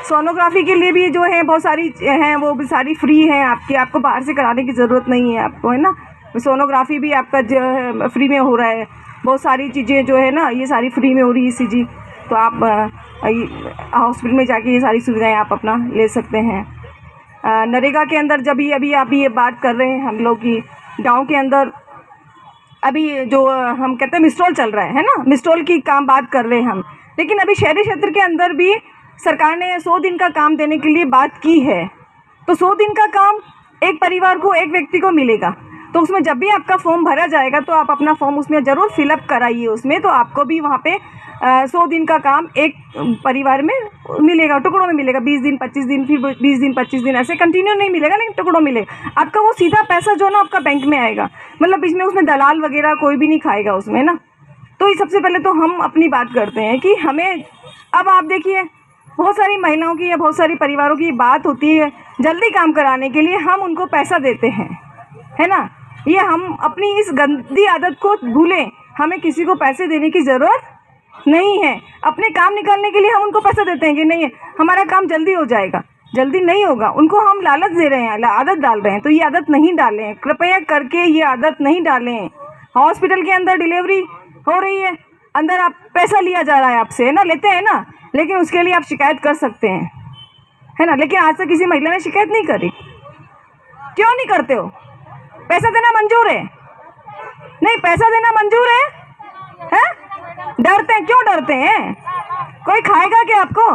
सोनोग्राफी के लिए भी जो है बहुत सारी हैं, वो भी सारी फ्री हैं आपको बाहर से कराने की ज़रूरत नहीं है आपको, है ना। सोनोग्राफी भी आपका जो है फ्री में हो रहा है, बहुत सारी चीज़ें जो है ना ये सारी फ्री में हो रही है ECG। तो आप हॉस्पिटल में जाके ये सारी सुविधाएं आप अपना ले सकते हैं। नरेगा के अंदर जब अभी आप ये बात कर रहे हैं हम लोग की गाँव के अंदर अभी जो हम कहते हैं मिस्ट्रोल चल रहा है ना, मिस्ट्रोल की काम बात कर रहे हैं हम। लेकिन अभी शहरी क्षेत्र के अंदर भी सरकार ने 100 दिन का काम देने के लिए बात की है। तो 100 दिन का काम एक परिवार को, एक व्यक्ति को मिलेगा। तो उसमें जब भी आपका फॉर्म भरा जाएगा तो आप अपना फॉर्म उसमें ज़रूर फिलअप कराइए उसमें, तो आपको भी वहाँ पे 100 दिन का काम एक परिवार में मिलेगा, टुकड़ों में मिलेगा। 20 दिन 25 दिन, फिर 20 दिन 25 दिन, ऐसे कंटिन्यू नहीं मिलेगा, लेकिन टुकड़ों मिलेगा। आपका वो सीधा पैसा जो ना आपका बैंक में आएगा, मतलब इसमें उसमें दलाल वगैरह कोई भी नहीं खाएगा उसमें ना। तो ये सबसे पहले तो हम अपनी बात करते हैं कि हमें, अब आप देखिए बहुत सारी महिलाओं की या बहुत सारी परिवारों की बात होती है जल्दी काम कराने के लिए, हम उनको पैसा देते हैं, है ना। ये हम अपनी इस गंदी आदत को भूलें, हमें किसी को पैसे देने की ज़रूरत नहीं है। अपने काम निकालने के लिए हम उनको पैसा देते हैं कि नहीं हमारा काम जल्दी हो जाएगा, जल्दी नहीं होगा। उनको हम लालच दे रहे हैं, आदत डाल रहे हैं। तो ये आदत नहीं डालें, कृपया करके ये आदत नहीं डालें। हॉस्पिटल के अंदर डिलीवरी हो रही है, अंदर आप पैसा लिया जा रहा है आपसे, है ना, लेते हैं ना, लेकिन उसके लिए आप शिकायत कर सकते हैं, है ना। लेकिन आज तक किसी महिला ने शिकायत नहीं करी। क्यों नहीं करते हो? पैसा देना मंजूर है? नहीं, पैसा देना मंजूर है? डरते हैं, क्यों डरते हैं? कोई खाएगा क्या आपको?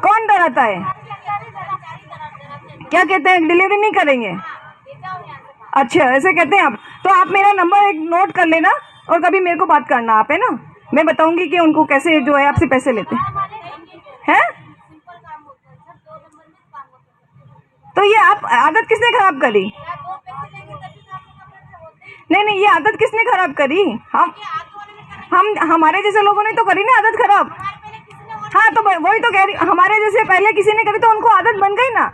कौन डराता है? क्या कहते हैं, डिलीवरी नहीं करेंगे? अच्छा ऐसे कहते हैं आप। तो आप मेरा नंबर एक नोट कर लेना और कभी मेरे को बात करना आप, है ना? मैं बताऊंगी कि उनको कैसे जो है आपसे पैसे लेते हैं। तो ये आप आदत किसने खराब करी? नहीं, ये आदत किसने खराब करी? हम हमारे जैसे लोगों ने तो करी ना आदत खराब। हाँ तो वही तो कह रही, हमारे जैसे पहले किसी ने करी तो उनको आदत बन गई ना।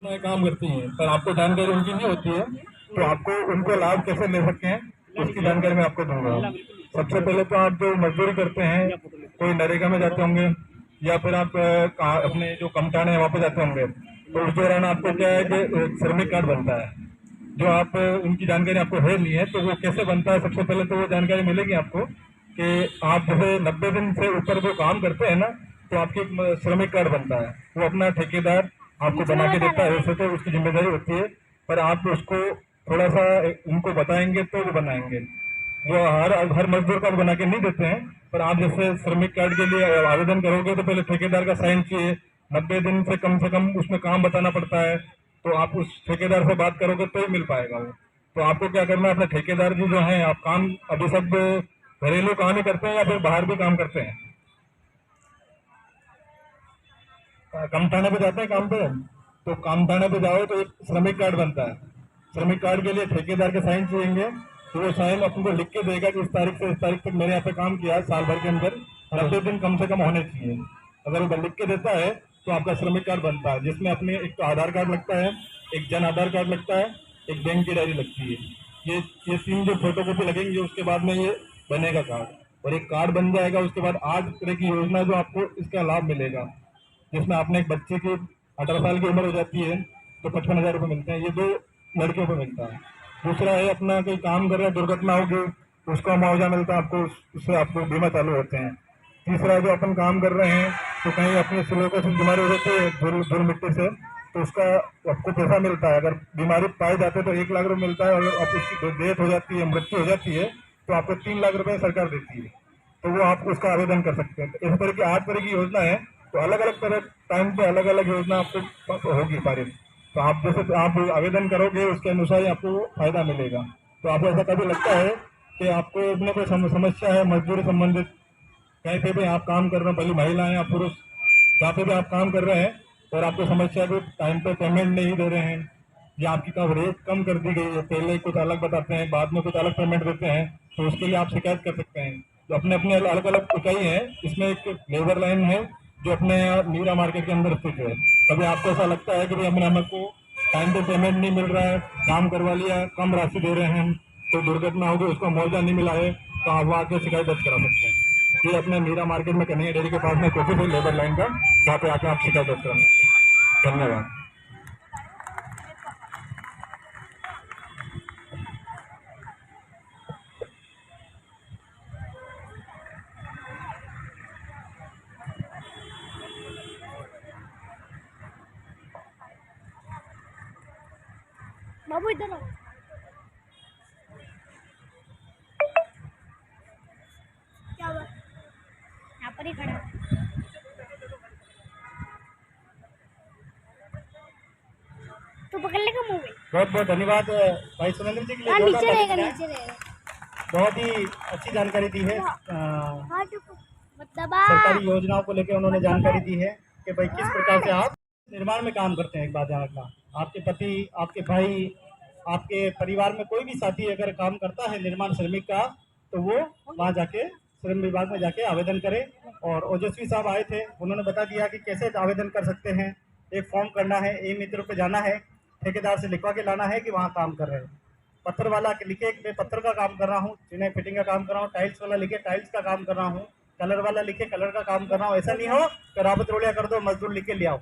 काम करती हैं पर आपको जानकारी उनकी नहीं होती है, तो आपको उनको लाभ कैसे ले सकते हैं उसकी जानकारी मैं आपको दूंगा। सबसे पहले तो आप जो मजदूरी करते हैं, कोई नरेगा में जाते होंगे या फिर आप अपने जो कमठान है वहाँ पे जाते होंगे, तो उस दौरान आपको क्या है कि श्रमिक कार्ड बनता है। जो आप उनकी जानकारी आपको है नहीं है, तो वो कैसे बनता है, सबसे पहले तो वो जानकारी मिलेगी आपको कि आप जैसे 90 दिन से ऊपर जो काम करते हैं ना, तो आपकी श्रमिक कार्ड बनता है। वो अपना ठेकेदार आपको बना के देता है, वैसे तो उसकी जिम्मेदारी होती है, पर आप उसको थोड़ा सा उनको बताएंगे तो वो बनाएंगे। वो हर मजदूर का बना के नहीं देते हैं, पर आप जैसे श्रमिक कार्ड के लिए आवेदन करोगे तो पहले ठेकेदार का साइन चाहिए। 90 दिन से कम उसमें काम बताना पड़ता है, तो आप उस ठेकेदार से बात करोगे तो ही मिल पाएगा वो। तो आपको क्या करना है, अपने ठेकेदार जी जो है, आप काम अभी सब घरेलू काम ही करते हैं या फिर बाहर भी काम करते हैं? कम थाने पे जाते हैं काम पे, तो काम थाने पे जाओ तो एक श्रमिक कार्ड बनता है। श्रमिक कार्ड के लिए ठेकेदार के साइन चाहिए, तो वो साइन आपको लिख के देगा कि इस तारीख से इस तारीख तक मेरे यहाँ पे काम किया, साल भर के अंदर 90 दिन कम से कम होने चाहिए। अगर वो लिख के देता है तो आपका श्रमिक कार्ड बनता है, जिसमें अपने एक तो आधार कार्ड लगता है, एक जन आधार कार्ड लगता है, एक बैंक की डायरी लगती है। ये 3 जो फोटोकॉपी लगेंगे, उसके बाद में ये बनेगा कार्ड। और एक कार्ड बन जाएगा, उसके बाद 8 तरह की योजना जो आपको इसका लाभ मिलेगा, जिसमें आपने एक बच्चे की 18 साल की उम्र हो जाती है तो 55,000 रुपये मिलते हैं। ये 2 लड़कियों को मिलता है। दूसरा है अपना कोई काम कर रहे हैं, दुर्घटना होगी, उसका मुआवजा मिलता है आपको, उससे आपको बीमा चालू होते हैं। तीसरा जो अपन काम कर रहे हैं तो कहीं अपनी सिलों से बीमारी हो जाती है धूल मिट्टी से, तो उसका आपको पैसा मिलता है। अगर बीमारी पाई जाती है तो 1 लाख रुपये मिलता है, और आप उसकी डेथ हो जाती है, मृत्यु हो जाती है, तो आपको 3 लाख रुपये सरकार देती है। तो वो आप उसका आवेदन कर सकते हैं। तो इस तरह की 8 तरह की योजना है, तो अलग अलग तरह टाइम पे अलग अलग योजना आपको होगी पारित। तो आप जैसे आप आवेदन करोगे उसके अनुसार ही आपको फायदा मिलेगा। तो आपको ऐसा कभी लगता है कि आपको इसमें कोई समस्या है मजदूरी संबंधित, कहीं पे भी आप काम कर रहे हो, भले महिला या पुरुष, जहाँ पे भी आप काम कर रहे हैं और आपको समस्या को टाइम पे पेमेंट नहीं दे रहे हैं, या आपकी रेट कम कर दी गई है, पहले कुछ अलग बताते हैं बाद में कुछ अलग पेमेंट देते हैं, तो उसके लिए आप शिकायत कर सकते हैं। तो अपने अपने अलग अलग इकाई है। इसमें एक लेबर लाइन है जो अपने मीरा मार्केट के अंदर स्थित है। कभी आपको ऐसा लगता है कि भाई हमको टाइम पे पेमेंट नहीं मिल रहा है, काम करवा लिया, कम राशि दे रहे हैं, तो दुर्घटना होगी, उसको मुआवजा नहीं मिला है, तो आप वहाँ आके शिकायत दर्ज करा सकते हैं। ये अपने मीरा मार्केट में कन्हैया डेयरी के पास में ऑफिस है लेबर लाइन का, वहाँ पे आके आप शिकायत दर्ज करा सकते हैं। धन्यवाद। बाबू इधर आओ। क्या हुआ? यहाँ पर ही खड़ा है। तो पकड़ लेगा मुंह में। बहुत बहुत धन्यवाद भाई सुरेंद्र जी के लिए। नीचे रहेगा, नीचे रहेगा। बहुत ही अच्छी जानकारी दी है। मतलब सरकारी योजनाओं को लेकर उन्होंने जानकारी दी है कि भाई किस प्रकार से आप निर्माण में काम करते हैं। एक बात ध्यान रखना, आपके पति, आपके भाई, आपके परिवार में कोई भी साथी अगर काम करता है निर्माण श्रमिक का, तो वो वहाँ जाके श्रम विभाग में जाके आवेदन करें। और ओजस्वी साहब आए थे, उन्होंने बता दिया कि कैसे आवेदन कर सकते हैं। एक फॉर्म करना है, मित्र पे जाना है, ठेकेदार से लिखवा के लाना है कि वहाँ काम कर रहे हैं। पत्थर वाला लिखे मैं पत्थर का काम कर रहा हूँ, जिन्हें फिटिंग का काम कर रहा हूँ, टाइल्स वाला लिखे टाइल्स का काम कर रहा हूँ, कलर वाला लिखे कलर का काम कर रहा हूँ। ऐसा नहीं हो कि राबत रोड़िया कर दो, मजदूर लिख के ले आओ।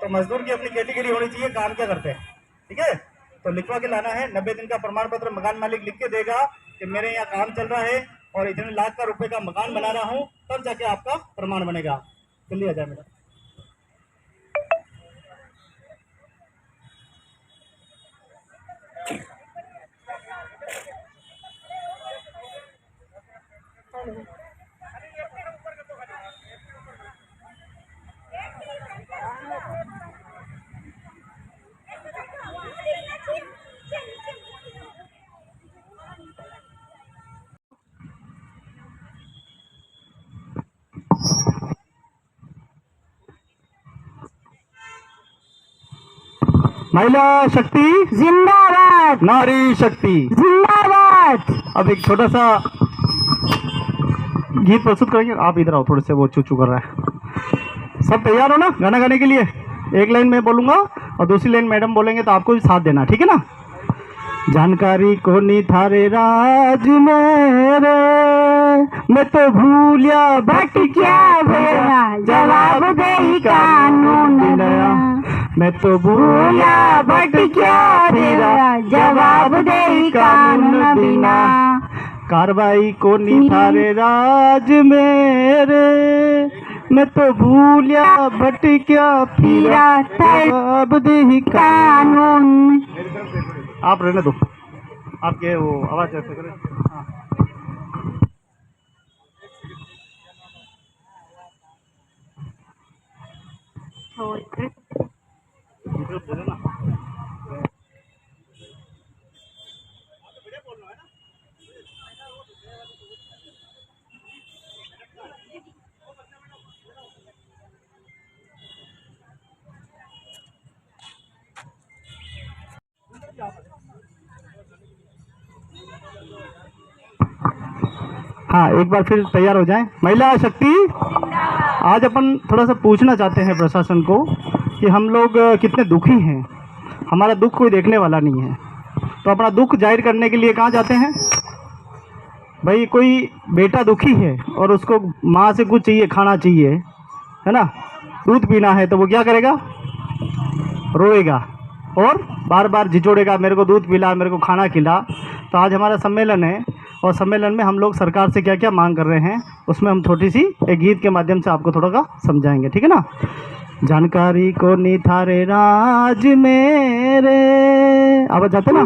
तो मजदूर की अपनी कैटेगरी होनी चाहिए, काम क्या करते हैं, ठीक है। तो लिखवा के लाना है। 90 दिन का प्रमाण पत्र मकान मालिक लिख के देगा कि मेरे यहाँ काम चल रहा है और इतने लाख का रुपए का मकान बना रहा हूँ, तब जाके आपका प्रमाण बनेगा। चलिए आ जाए मेरा। महिला शक्ति जिंदाबाद, नारी शक्ति जिंदाबाद। अब एक छोटा सा गीत प्रस्तुत करेंगे। आप इधर आओ थोड़े से, वो चू कर रहा है। सब तैयार हो ना गाना गाने के लिए? एक लाइन मैं बोलूँगा और दूसरी लाइन मैडम बोलेंगे, तो आपको भी साथ देना, ठीक है ना? जानकारी को नहीं थारे राज मेरे, मैं तो भूलिया भटकिया गया, जवाब दे कानून नया। मैं तो भूलिया भटकिया गया, जवाब दे कानून बिना। कार्रवाई को नहीं थारे राज मेरे, मैं तो भूलिया भटकिया फिरा, जवाब दे कानून। आप रहने दो, आपके वो आवाज़ ऐसे करें। हाँ। बोलो ना। हाँ, एक बार फिर तैयार हो जाएं। महिला शक्ति। आज अपन थोड़ा सा पूछना चाहते हैं प्रशासन को कि हम लोग कितने दुखी हैं। हमारा दुख कोई देखने वाला नहीं है, तो अपना दुख जाहिर करने के लिए कहाँ जाते हैं? भाई कोई बेटा दुखी है और उसको माँ से कुछ चाहिए, खाना चाहिए, है ना, दूध पीना है, तो वो क्या करेगा? रोएगा और बार बार झिझोड़ेगा, मेरे को दूध पिला, मेरे को खाना खिला। तो आज हमारा सम्मेलन है और सम्मेलन में हम लोग सरकार से क्या क्या मांग कर रहे हैं, उसमें हम छोटी सी एक गीत के माध्यम से आपको थोड़ा सा समझाएंगे, ठीक है ना? जानकारी को नहीं थारे राज मेरे, अब जाते ना।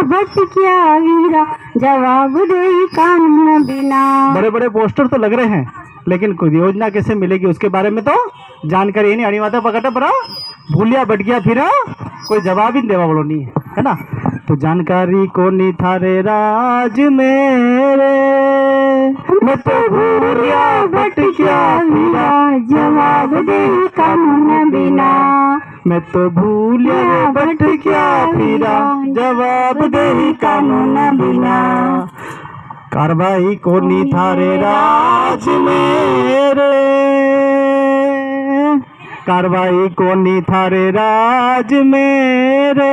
बच क्या वीरा, जवाब दे कानून बिना। बड़े बड़े पोस्टर तो लग रहे हैं, लेकिन कोई योजना कैसे मिलेगी उसके बारे में तो जानकारी ही नहीं। अनिवार्य पकड़ा पड़ा, भूलिया बट गया फिर, कोई जवाब ही देवा वालों नहीं है ना? तो जानकारी को नहीं थारे राज मेरे, मैं तो भूलिया बट गया फिरा, जवाब दे कानून बिना। मैं तो भूलिया बट गया फिरा, जवाब दे कानून बिना। कार्रवाई को नहीं थारे राज मेरे, कार्रवाई को नहीं थारे राज मेरे,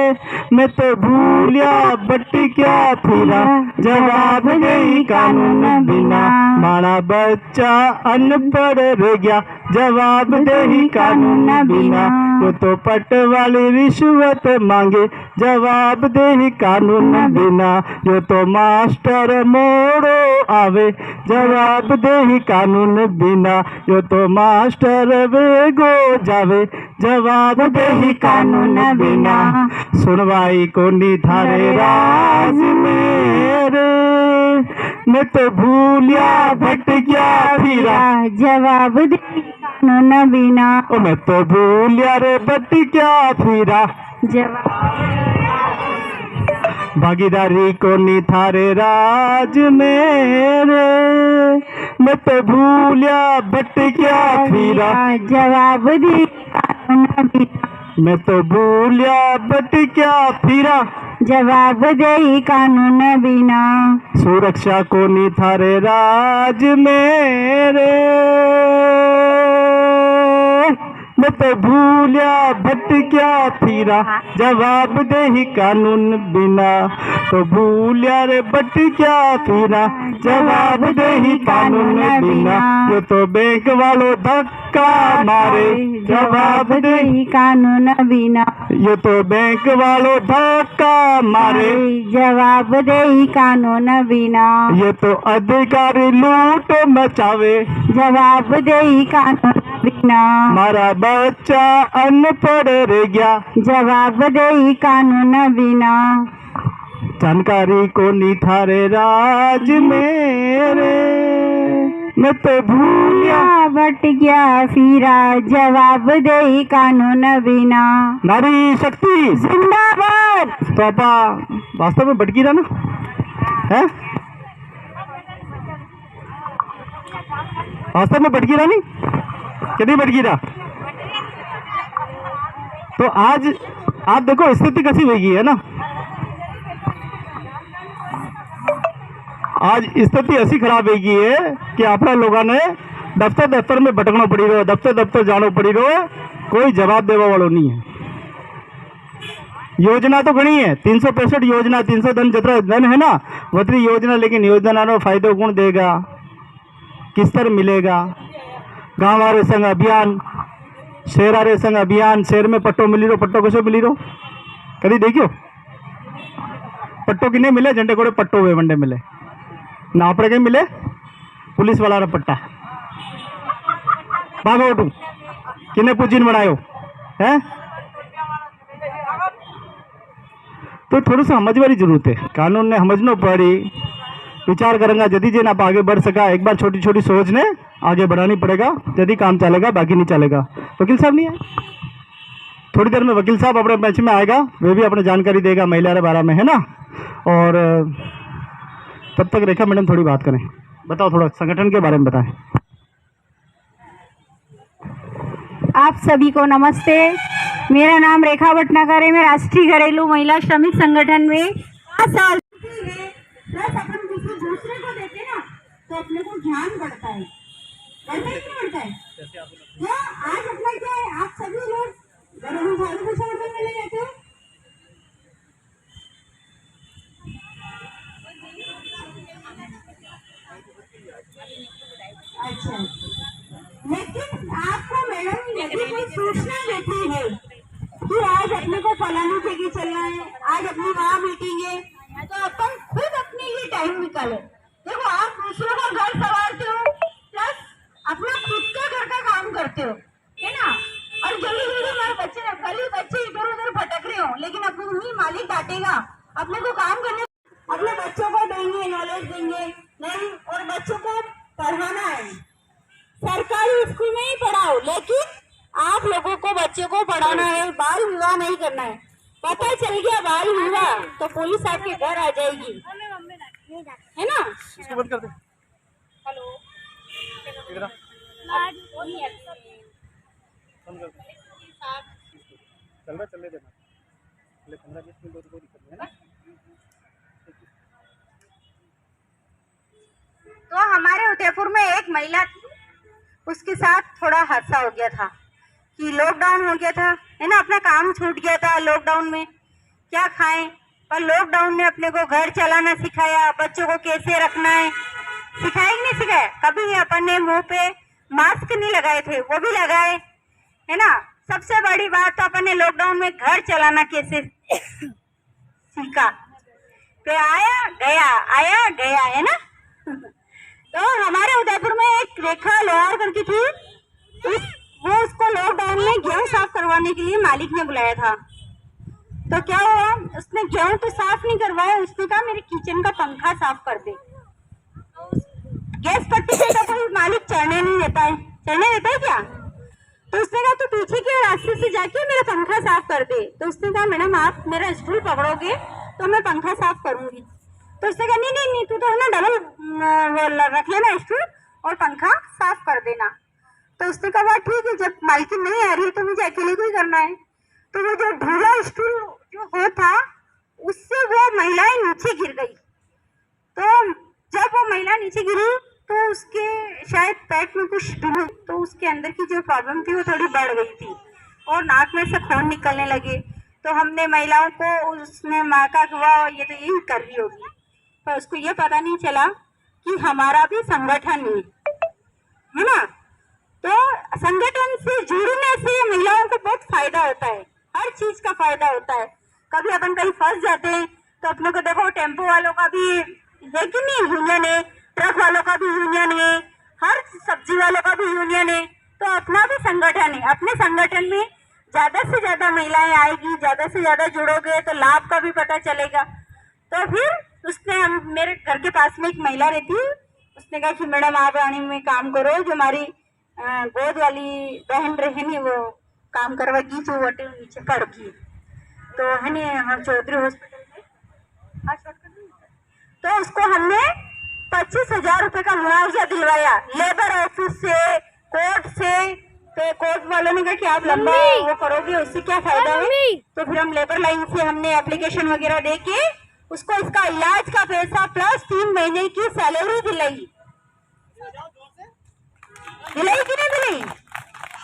मैं तो भूलिया बट क्या फिरा, जवाब दे कानून बिना। मारा बच्चा अनपढ़ रह गया, जवाब दे कानून बिना। वो तो पट वाली रिश्वत मांगे, जवाब दे कानून बिना। जो तो मास्टर मोड़ो आवे, जवाब दे कानून बिना। जो तो मास्टर वेगो जावे, जवाब दे कानून बिना। सुनवाई को नहीं थारे राज मेरे, मैं तो भूलिया भट गया फिरा, जवाब दे कानून बिना। ओ मैं तो भूलिया रे भट गया फिरा, भागीदारी को नहीं थारे राज मेरे, मैं तो भूलिया भट गया फिरा, जवाब दे कानून बिना। मैं तो भूलिया भट गया फिरा, जवाब दे कानून बिना। सुरक्षा को नहीं थारे राज मेरे, मैं तो भूलिया भट गया फिरा, जवाब दे कानून बिना। तो भूलिया रे भट गया फिरा, जवाब दे कानून बिना। ये तो बैंक वालों धक्का मारे, जवाब दे कानून बिना। ये तो बैंक वालों धक्का मारे, जवाब दे कानून बिना। ये तो अधिकारी लूट मचावे, जवाब दे कानून बिना। मारा बच्चा अनपढ़ रह गया, जवाब दे कानून बिना। जानकारी को नहीं थारे राज मेरे, मैं तो भूलिया भट गया फिरा, जवाब दे कानून बिना। नारी शक्ति जिंदाबाद। तो आपा वास्तव में भटकी रहा ना है, वास्तव में भटकी रहा नहीं, कितनी भटकी रहा? तो आज आप देखो स्थिति कैसी हो गई है ना, आज स्थिति ऐसी खराब हो गई है कि अपना लोगों ने दफ्तर में भटकना पड़ी रहो, दफ्तर जानो पड़ी रहो, कोई जवाब देवा वालों नहीं है। योजना तो घनी है, 365 योजना, 300 धन है ना, वतरी योजना, लेकिन योजना नो फायदो कौन देगा, किस तरह मिलेगा। गाँव आरे संग अभियान, शहर आरे संग अभियान, शहर में पट्टो मिली रो, पट्टो कैसे मिली रो, कभी देखियो पट्टो किन्ने मिले, झंडे कोड़े पट्टो वे वंडे मिले ना, आपड़े के मिले पुलिस वाला रा पट्टा, भागो उठू किन्ने पूजीन बनायो है। तो थोड़ा सा समझ वाली जरूरत है, कानून ने समझना पड़ी, विचार करेंगे यदि जे आप आगे बढ़ सका, एक बार छोटी छोटी सोच ने आगे बढ़ानी पड़ेगा, यदि काम चलेगा, बाकी नहीं चलेगा। वकील साहब नहीं है, थोड़ी देर में वकील साहब अपने बेंच में आएगा, वे भी अपने जानकारी देगा महिला के बारे में, है ना। और तब तक रेखा मैडम थोड़ी बात करें, बताओ थोड़ा संगठन के बारे में बताएं। आप सभी को नमस्ते, मेरा नाम रेखा भटनागर है। मैं राष्ट्रीय घरेलू महिला श्रमिक संगठन में 5 साल है। प्लस अपन किसी दूसरे को देते ना तो अपने को ज्ञान बढ़ता है, बढ़ता है नहीं बढ़ता है। तो आज अपना क्या है, आप सभी लोग घरेलू झाड़ू संगठन में ले जाते हो। अच्छा, लेकिन आपको मैडम यदि कोई सूचना देती है कि आज अपने को फलानी जगह चलना है, आज अपनी वहाँ मीटिंग है, तो अपन खुद अपने लिए टाइम निकाले। देखो, आप दूसरों का घर संवारते हो प्लस अपना खुद का घर का काम करते हो, है ना। और जल्दी जल्दी हमारे बच्चे इधर उधर भटक रहे हो, लेकिन अपनी मम्मी मालिक डांटेगा, अपने को काम करने, अपने बच्चों को देंगे, नॉलेज देंगे नहीं, और बच्चों को पढ़ाना है। सरकारी स्कूल में ही पढ़ाओ, लेकिन आप लोगों को बच्चों को पढ़ाना है, बाल विवाह नहीं करना है। पता चल गया बाल विवाह तो पुलिस आपके घर आ जाएगी, है ना। इसको बंद कर दे। हेलो, इधर आ, बंद कर दे। चल रहा देना, 15-20 मिनट तो कोई दिक्कत नहीं है ना। तो हमारे उदयपुर में एक महिला थी, उसके साथ थोड़ा हादसा हो गया था कि लॉकडाउन हो गया था, है ना, अपना काम छूट गया था लॉकडाउन में, क्या खाएं। पर लॉकडाउन ने अपने को घर चलाना सिखाया, बच्चों को कैसे रखना है सिखाया कि नहीं सिखाया। कभी अपन ने मुंह पे मास्क नहीं लगाए थे, वो भी लगाए, है ना। सबसे बड़ी बात तो अपन ने लॉकडाउन में घर चलाना कैसे सीखा, तो आया गया, है ना। तो हमारे उदयपुर में एक रेखा लोहार करके थी, वो उसको लॉकडाउन में गेहूं साफ करवाने के लिए मालिक ने बुलाया था। तो क्या हुआ, उसने गेहूं तो साफ नहीं करवाया, उसने कहा मेरे किचन का पंखा साफ कर दे। गैस पट्टी पे तो कोई मालिक चढ़ने नहीं देता है, चढ़ने देता है क्या। तो उसने कहा तू पीछे के रास्ते से जाके मेरा पंखा साफ कर दे। तो उसने कहा मैडम आप मेरा स्टूल पकड़ोगे तो मैं पंखा साफ करूंगी। तो उसने कहा नहीं तू तो है ना डबल रख लेना स्टूल और पंखा साफ कर देना। तो उसने कहा ठीक है, जब मालकिन नहीं आ रही है तो मुझे अकेले को ही करना है। तो वो जो ढीला स्टूल जो हो था उससे वो महिलाएं नीचे गिर गई। तो जब वो महिला नीचे गिरी तो उसके शायद पेट में कुछ तो उसके अंदर की जो प्रॉब्लम थी वो थोड़ी बढ़ गई थी और नाक में से खून निकलने लगे। तो हमने महिलाओं को उसने माँ का हुआ ये तो यही कर रही होगी, पर उसको ये पता नहीं चला कि हमारा भी संगठन है ना। तो संगठन से जुड़ने से महिलाओं को बहुत फायदा होता है, हर चीज का फायदा होता है। कभी अपन कहीं फंस जाते हैं तो अपने को देखो टेम्पो वालों का भी है कि नहीं यूनियन है, ट्रक वालों का भी यूनियन है, हर सब्जी वालों का भी यूनियन है। तो अपना भी संगठन है, अपने संगठन में ज्यादा से ज्यादा महिलाएं आएगी, ज्यादा से ज्यादा जुड़ोगे तो लाभ का भी पता चलेगा। तो फिर उसने मेरे घर के पास में एक महिला रहती है, उसने कहा कि मैडम आप आने में काम करो, जो हमारी गोद वाली बहन रहनी वो काम करवाएगी जो वटे नीचे पड़ गई। तो है नहीं हम चौधरी हॉस्पिटल में तो उसको हमने 25,000 रुपए का मुआवजा दिलवाया, लेबर ऑफिस से, कोर्ट से, तो कोर्ट वालों ने कहा कि आप लंबा वो करोगे उससे क्या फायदा है। तो फिर हम लेबर लाइन से हमने एप्लीकेशन वगैरह दे के उसको इसका इलाज का पैसा प्लस 3 महीने की सैलरी दिलाई कि नहीं दिलाई।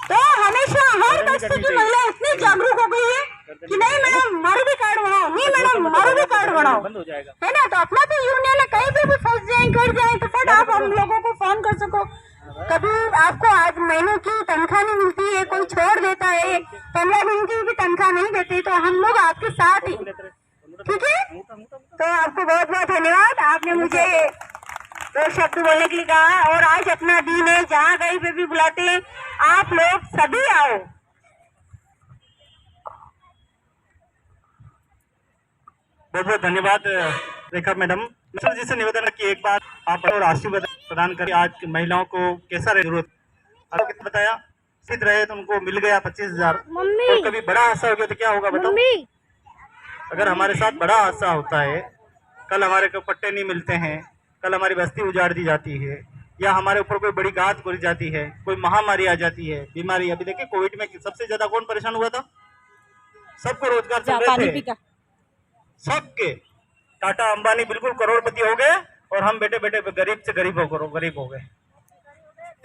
तो हमेशा हर बस्ती की महिला इतनी जागरूक हो गई है कि नहीं मैडम मारू भी कार्ड बनाओ, नहीं मैडम मारू भी कार्ड बनाओ, है ना। तो अपना भी यूनियन है, कहीं पे भी फंस जाए कर जाए तो फिर आप हम लोगों को फोन कर सको। कभी आपको आज महीने की तनख्वाह नहीं मिलती है, कोई छोड़ देता है, 15 दिन की भी तनख्वाह नहीं देते, तो हम लोग आपके साथ ही, ठीक है। तो आपको बहुत बहुत धन्यवाद, आपने मुझे 2 शब्द बोलने के लिए कहा। और आज अपना दिन है, जहाँ कहीं पे भी बुलाते हैं आप लोग सभी आओ। बहुत बहुत धन्यवाद रेखा मैडम। मिश्रा जी से निवेदन है कि एक बार आप और आशीर्वाद प्रदान करें। आज महिलाओं को कैसा जरूरत आपको बताया, सिद्ध रहे तो उनको मिल गया 25,000, और कभी बड़ा हादसा हो गया तो क्या होगा बताओ। अगर हमारे साथ बड़ा हादसा होता है, कल हमारे को पट्टे नहीं मिलते हैं, कल हमारी बस्ती उजाड़ दी जाती है, या हमारे ऊपर कोई बड़ी घात गिर जाती है, कोई महामारी आ जाती है, बीमारी। अभी देखिए कोविड में सबसे ज्यादा कौन परेशान हुआ था? सबको रोजगार चल रहे थे, सबके। टाटा अंबानी बिल्कुल करोड़पति हो गए और हम बेटे बेटे गरीब से गरीब हो गए।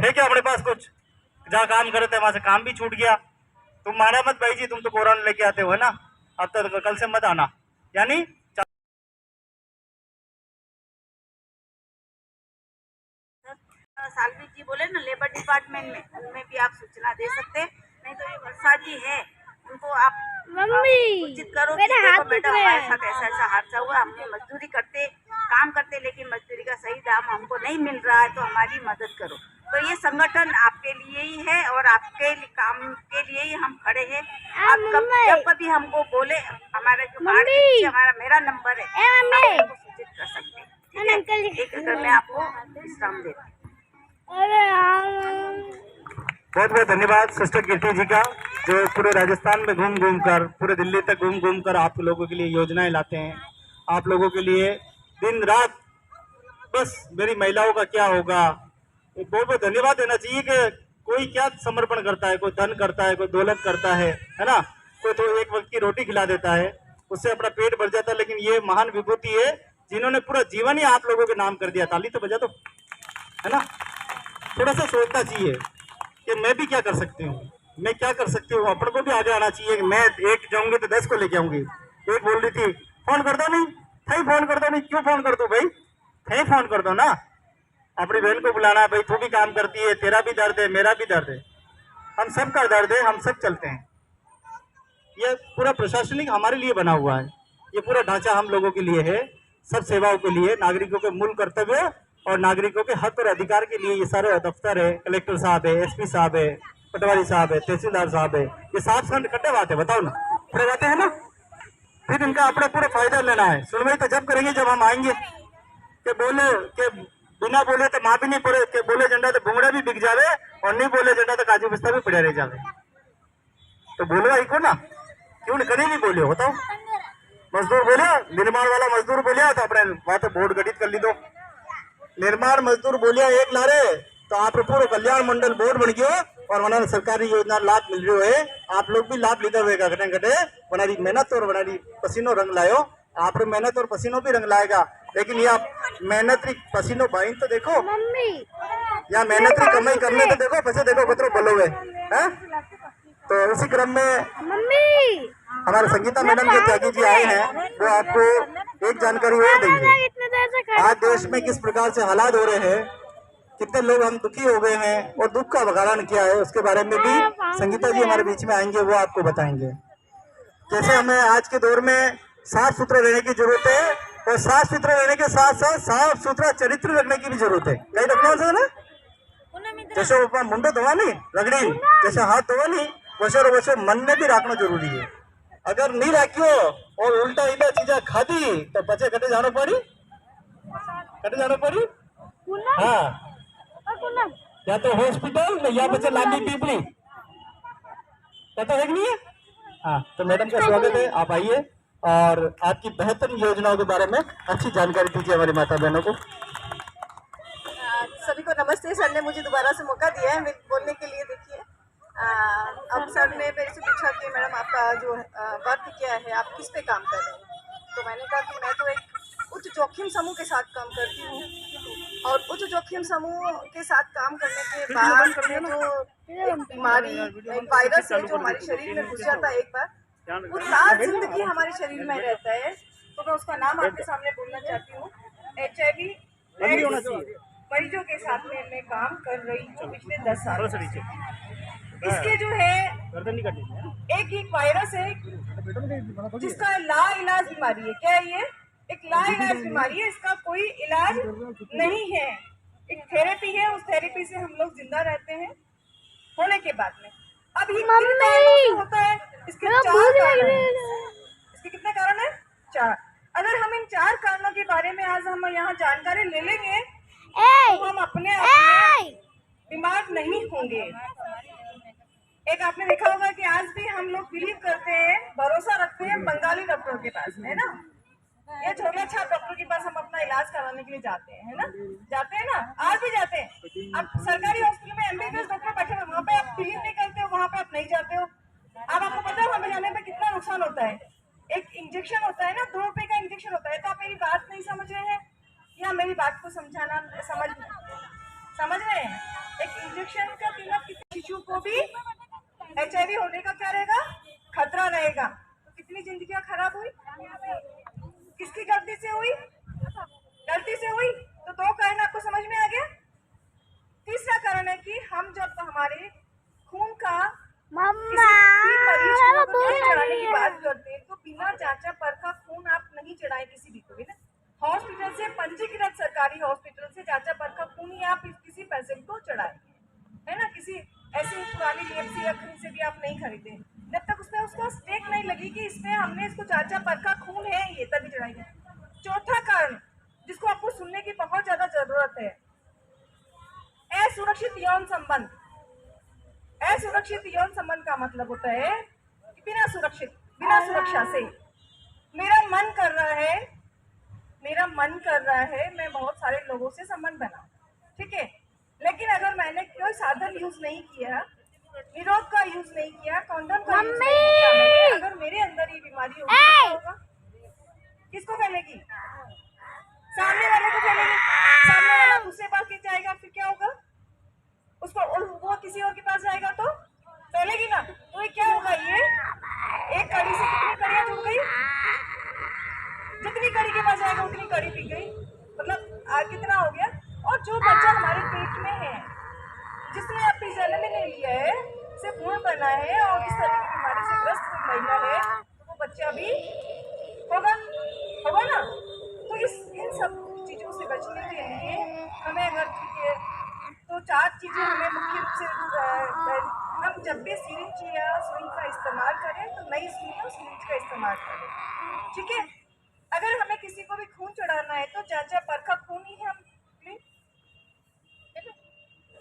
है क्या हमारे पास कुछ? जहाँ काम करे थे वहां से काम भी छूट गया। तुम माना मत भाई जी, तुम तो कोरोना लेके आते हो, है ना। अब तो कल से मत आना, यानी सालवी जी बोले ना लेबर डिपार्टमेंट में, उनमें भी आप सूचना दे सकते। नहीं तो ये वर्षा जी है, उनको आप सूचित करो कि देखो बेटा हमारे साथ ऐसा ऐसा हादसा हुआ, हमने मजदूरी करते काम करते लेकिन मजदूरी का सही दाम हमको नहीं मिल रहा है, तो हमारी मदद करो। तो ये संगठन आपके लिए ही है और आपके काम के लिए ही हम खड़े हैं। आप जब कभी हमको बोले, हमारा जो कार्ड के नीचे हमारा मेरा नंबर है, आप हमको सूचित कर सकते हैं, ठीक है। एक अगर मैं आपको विश्राम देती हूँ। बहुत बहुत धन्यवाद सिस्टर कीर्ति जी का, जो पूरे राजस्थान में घूम घूम कर, पूरे दिल्ली तक घूम घूम कर आप लोगों के लिए योजनाएं लाते हैं। आप लोगों के लिए दिन रात बस मेरी महिलाओं का क्या होगा। बहुत बहुत धन्यवाद देना चाहिए कि कोई क्या समर्पण करता है, कोई धन करता है, कोई दौलत करता है ना। कोई तो एक वक्त की रोटी खिला देता है, उससे अपना पेट भर जाता है, लेकिन ये महान विभूति है जिन्होंने पूरा जीवन ही आप लोगों के नाम कर दिया। ताली तो बजा दो, है ना। थोड़ा सा सोचना चाहिए कि मैं भी क्या कर सकती हूँ, मैं क्या कर सकती हूँ। अपन को भी आगे आना चाहिए कि मैं एक जाऊंगी तो 10 को लेके आऊंगी। एक बोल रही थी फोन कर दो, नहीं थे फोन कर दो, नहीं क्यों फोन कर दो भाई, थे फोन कर दो ना। अपनी बहन को बुलाना, भाई तू भी काम करती है, तेरा भी दर्द है, मेरा भी दर्द है, हम सब का दर्द है, हम सब चलते हैं। ये पूरा प्रशासनिक हमारे लिए बना हुआ है, ये पूरा ढांचा हम लोगों के लिए है, सब सेवाओं के लिए, नागरिकों के मूल कर्तव्य और नागरिकों के हक और अधिकार के लिए ये सारे दफ्तर है। कलेक्टर साहब है, एसपी साहब है, पटवारी साहब है, तहसीलदार साहब है, ये 7 कट्टे बात है, बताओ ना, पूरे बातें है ना। फिर इनका अपना पूरा फायदा लेना है। सुनवाई तो जब करेंगे जब हम आएंगे। के बोले के बिना बोले तो माँ भी नहीं पड़े, के बोले झंडा तो भूंगड़ा भी बिक जावे, और नहीं बोले झंडा तो काजू पिस्ता भी पड़ा रह जावे। तो बोलो आई को ना, क्यों कहीं भी बोले बताओ। मजदूर बोले, निर्माण वाला मजदूर बोलिया तो अपने वहां तो बोर्ड गठित कर ली दो। निर्माण मजदूर बोलिया एक लारे तो आप पूरा कल्याण मंडल बोर्ड बन गयो और वनारी सरकारी योजना लाभ मिल रही है। आप लोग भी लाभ लीधा हुएगा घटे घटे। वनारी मेहनत और वनारी पसीनो रंग लायो, आप मेहनत और पसीनो भी रंग लाएगा। लेकिन ये आप मेहनत पसीनो भाई तो देखो, या मेहनत की कमाई करने तो देखो, पैसे देखो कतरो बोलो हुए है। तो उसी क्रम में हमारे संगीता मैडम जो त्यागी जी आए हैं, वो आपको एक जानकारी और देंगे। आज देश में किस प्रकार से हालात हो रहे हैं, कितने लोग हम दुखी हो गए हैं और दुख का कारण क्या है, उसके बारे में भी संगीता जी हमारे बीच में आएंगे, वो आपको बताएंगे। कैसे हमें आज के दौर में साफ सुथरा रहने की जरूरत है, और साफ सुथरा रहने के साथ साथ साफ सुथरा चरित्र रखने की भी जरूरत है। कहीं रखना से ना, जैसे मुंडो धोवा नहीं रगड़ी, जैसे हाथ धोवा नहीं वैसे मन में भी रखना जरूरी है। अगर नहीं रखियो और उल्टा इल्टा चीजा खादी तो पचे कटे जाना पड़ी, हाँ, या तो हॉस्पिटल या बच्चे लाडी पीपली, पता है कि नहीं है। हाँ, तो मैडम का स्वागत है, आप आइए और आपकी बेहतर योजनाओं के बारे में अच्छी जानकारी दीजिए हमारी माता बहनों को। सभी को नमस्ते। सर ने मुझे दोबारा से मौका दिया है बोलने के लिए। देखिए अब सर ने मेरे से पूछा कि मैडम आपका जो वर्क क्या है, आप किस पे काम कर रहे हैं। तो मैंने कहा कि मैं तो एक उच्च जोखिम समूह के साथ काम करती हूँ और उच्च जोखिम समूह के साथ काम करने के बाद में जो एक बीमारी, एक वायरस है जो हमारे शरीर में घुस जाता है एक बार, वो सारी जिंदगी हमारे शरीर में रहता है। तो मैं उसका नाम आपके सामने बोलना चाहती हूँ, HIV मरीजों के साथ में मैं काम कर रही हूँ पिछले 10 साल से। इसके जो है एक वायरस है जिसका लाइलाज बीमारी है। क्या है ये? एक लाइलाज बीमारी है, इसका कोई इलाज नहीं है। एक थेरेपी है, उस थेरेपी से हम लोग जिंदा रहते हैं होने के बाद में। अब ये किन कारणों से होता है? इसके 4 कारण हैं। इसके कितने कारण हैं? 4। अगर हम इन 4 कारणों के बारे में आज हम यहाँ जानकारी ले लेंगे तो हम अपने आप में बीमार नहीं होंगे। एक आपने देखा होगा कि आज भी हम लोग बिलीव करते हैं, भरोसा रखते हैं बंगाली डॉक्टर के पास, है ना? ये छोटा छाप डॉक्टर के पास हम अपना इलाज कराने के लिए जाते हैं, है ना? जाते हैं ना, आज भी जाते हैं। अब सरकारी हॉस्पिटल में MBBS डॉक्टर बैठे हुए, वहाँ पे आप बिलीव नहीं करते हो, वहाँ पे आप नहीं जाते हो। अब आपको पता है वहाँ पे जाने पे कितना नुकसान होता है। एक इंजेक्शन होता है ना, 2 रुपए का इंजेक्शन होता है। तो आप मेरी बात नहीं समझ रहे हैं या मेरी बात को समझाना समझ रहे हैं? एक इंजेक्शन का कीमत किसी शिशु को भी HIV होने का क्या रहेगा? खतरा रहेगा। तो कितनी जिंदगियां खराब हुई? किसकी गलती से हुई? गलती से हुई। तो 2 कारण आपको समझ में आ गया। तीसरा कारण है कि हम जब हमारे खून का किसी मरीज को खून चढ़ाने की बात करते हैं तो बिना जांचा परखा खून आप नहीं चढ़ाएं किसी भी को भी ना। हॉस्पिटल से, पंजीकृत सरकारी हॉस्पिटल से जांचा परखा खून ही आप किसी पेशेंट को चढ़ाएं, है ना? किसी ऐसी पुरानी DMC या कहीं से भी आप नहीं खरीदें जब तक उसमें उसको स्टेक नहीं लगी कि इसमें हमने इसको जांचा परखा खून है, ये तभी चढ़ाएंगे। चौथा कारण जिसको आपको सुनने की बहुत ज्यादा जरूरत है, असुरक्षित यौन संबंध। असुरक्षित यौन संबंध का मतलब होता है कि बिना सुरक्षा से मेरा मन कर रहा है मैं बहुत सारे लोगों से संबंध बनाऊं, ठीक है? लेकिन अगर मैंने कोई साधन यूज नहीं किया, निरोध का यूज नहीं किया, कॉन्डोम का यूज नहीं किया मैंने, अगर मेरे अंदर ये बीमारी होगी तो क्या होगा? किसको फैलेगी? सामने वाले को फैलेगी। सामने वाला दूसरे पास के जाएगा, फिर क्या होगा? उसको वो किसी और के पास जाएगा तो फैलेगी ना। तो ये क्या होगा? ये एक कड़ी से कितनी कड़ियां जुड़ गई? जितनी कड़ी के पास जाएगा उतनी कड़ी पी गई। मतलब कितना हो गया? और जो बच्चा हमारे पेट में है, जिसने अपनी जन्म नहीं लिया है, सिर्फ भ्रूण बना है और इस तरह की बीमारी से ग्रस्त महिला है, तो वो बच्चा भी होगा ना। तो इन सब चीजों से बचने के लिए हमें अगर तो 4 चीजें हमें मुख्य रूप से हम जब भी सिरिंज या सुई का इस्तेमाल करें तो नई सुई और सिरिंज का इस्तेमाल करें, ठीक है? अगर हमें किसी को भी खून चढ़ाना है तो जांचा परखा खून ही हम लें।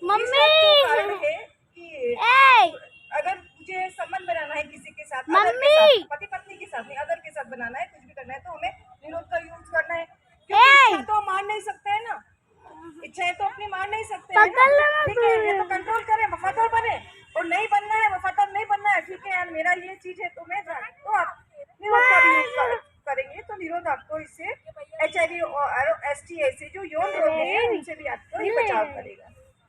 मम्मी कारण है कि अगर मुझे संबंध बनाना है किसी के साथ, पति पत्नी के साथ नहीं, अदर के साथ बनाना है, कुछ भी करना है तो हमें निरोध का यूज करना है। क्योंकि इच्छा तो मान नहीं सकते हैं ना, इच्छाएं तो अपनी मान नहीं सकते हैं ना, ठीक है? ये तो कंट्रोल करें, वफादार बने, और नहीं बनना है, वफादार नहीं बनना है, ठीक है यार मेरा ये चीज है तो मैं तो आप निरोध का भी यूज करेंगे तो निरोध आपको इससे HIV और STI से जो यौन रोग है उनसे भी आपको ही बचाव करेगा।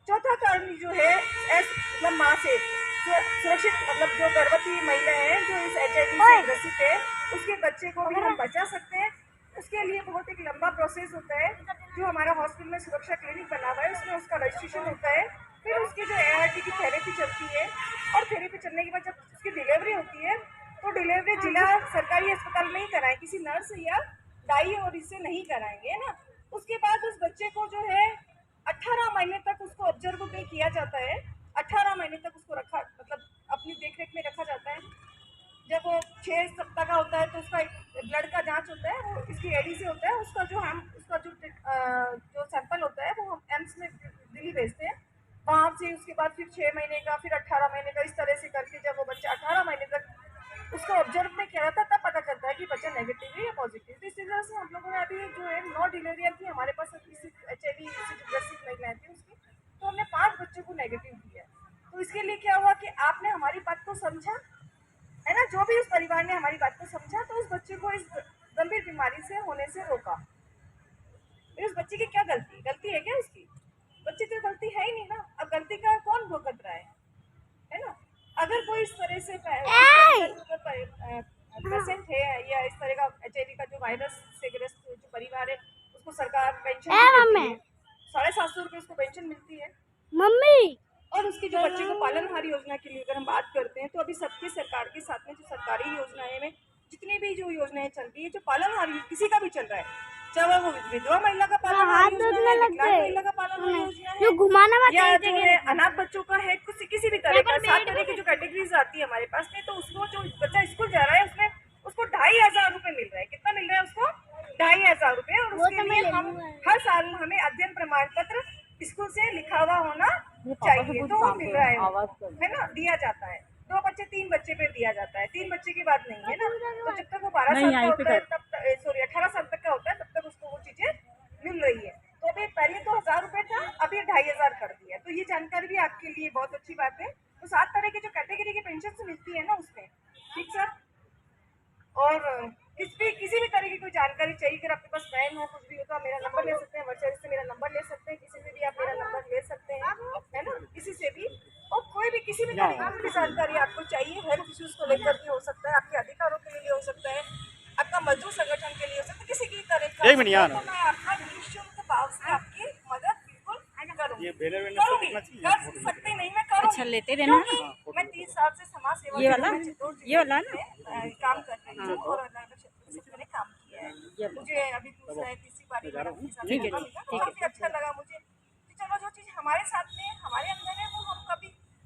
चौथा कारण जो है मतलब माँ से सुरक्षित, मतलब जो गर्भवती महिला है जो इस HIV से ग्रसित है उसके बच्चे को भी हम बचा सकते हैं। उसके लिए बहुत एक लंबा प्रोसेस होता है जो हमारा हॉस्पिटल में सुरक्षा क्लिनिक बना हुआ है, उसमें उसका रजिस्ट्रेशन होता है, फिर उसकी जो ART की थेरेपी चलती है और थेरेपी चलने के बाद जब उसकी डिलीवरी होती है तो डिलीवरी जिला सरकारी अस्पताल में ही कराएं, किसी नर्स या दाई और इससे नहीं कराएंगे, है ना? उसके बाद उस बच्चे को जो है 18 महीने तक उसको ऑब्जर्व में किया जाता है। 18 महीने तक उसको रखा, मतलब अपनी देखरेख में रखा जाता है। जब वो 6 सप्ताह का होता है तो उसका ब्लड का जांच होता है, वो इसकी एडी से होता है। उसका जो सैंपल होता है वो हम एम्स में दिल्ली भेजते हैं, वहाँ से उसके बाद फिर 6 महीने का, फिर 18 महीने का, इस तरह से करके जब वो बच्चा 18 महीने तक उसको ऑब्जर्व में किया जाता है तब पता चलता है कि बच्चा नेगेटिव है या पॉजिटिव। तो इसी तरह से हम लोगों ने अभी जो है 9 डिलीवरियाँ की, हमारे पास किसी HIV से ग्रसित महिलाएं थी उसकी, तो हमने 5 बच्चों को नेगेटिव दिया। तो इसके लिए क्या हुआ कि आपने तो उस बच्चे को इस गंभीर बीमारी से होने से रोका। फिर उस बच्चे की क्या गलती है क्या उसकी? बच्चे की गलती है ही नहीं ना। अब गलती का कौन भुगत रहा है ना? अगर कोई इस तरह से पेशेंट है या इस तरह का HIV का जो वायरस से ग्रस्त जो परिवार है, उसको सरकार पेंशन देती है, 750 रुपये उसको पेंशन मिलती है मम्मी। और उसकी जो बच्चे को पालनहार योजना के लिए अगर हम बात करते हैं, तो अभी सबकी सरकार के साथ में जो सरकारी योजनाएं में जितनी भी जो योजनाएं चल रही है, जो पालनहार किसी का भी चल रहा है, चाहे वो विधवा महिला का पालनहार योजना है, विकलांग महिला का पालनहार योजना है, या जो है अनाथ बच्चों का है, किसी भी तरह का 7 तरह की जो कैटेगरीज आती है हमारे पास में, तो उसको जो बच्चा स्कूल जा रहा है उसमें उसको 2500 रुपये मिल रहा है। कितना मिल रहा है उसको? 2500 रुपये। और उसके लिए हम हर साल हमें अध्ययन प्रमाण पत्र स्कूल से लिखा हुआ होना चाहिए, तो वो मिल रहा है ना, दिया जाता है। 2 बच्चे 3 बच्चे पे दिया जाता है, 3 बच्चे की बात नहीं है ना। तो जब तक वो 12 साल का होता है, तब सॉरी 18 साल तक का होता है, तब तक उसको वो चीजें मिल रही है। तो अभी पहले तो 1000 रुपये था, अभी 2500 कर दिया। तो ये जानकारी भी आपके लिए बहुत अच्छी बात है। तो 7 तरह की जो कैटेगरी की पेंशन मिलती है ना उसमें, ठीक सर। और किसी भी तरह की कोई जानकारी चाहिए, अगर आपके पास पैन हो, कुछ भी हो, तो आप मेरा नंबर ले सकते हैं, व्हाट्सएप से मेरा नंबर ले सकते हैं, किसी से भी आप मेरा नंबर ले सकते हैं, है ना, किसी से भी। और कोई भी किसी भी तरह की जानकारी आपको चाहिए, हेल्थ इश्यूज को लेकर भी हो सकता है, आपके अधिकारों के लिए हो सकता है, आपका मजदूर संगठन के लिए हो सकता है, किसी भी तरह का, तो मैं आपका निःशुल्क भाव से आपकी मदद बिल्कुल करूँगी। कर सकते नहीं, मैं करूँगी। अच्छा, लेते रहना। मैं 30 साल से समाज सेवा ये वाला काम कर रही हूँ और अलग क्षेत्र से मैंने काम किया है। मुझे अभी दूसरा है, तीसरी बारी काफी अच्छा लगा मुझे। चलो, जो चीज हमारे साथ में हमारे अंदर है, वो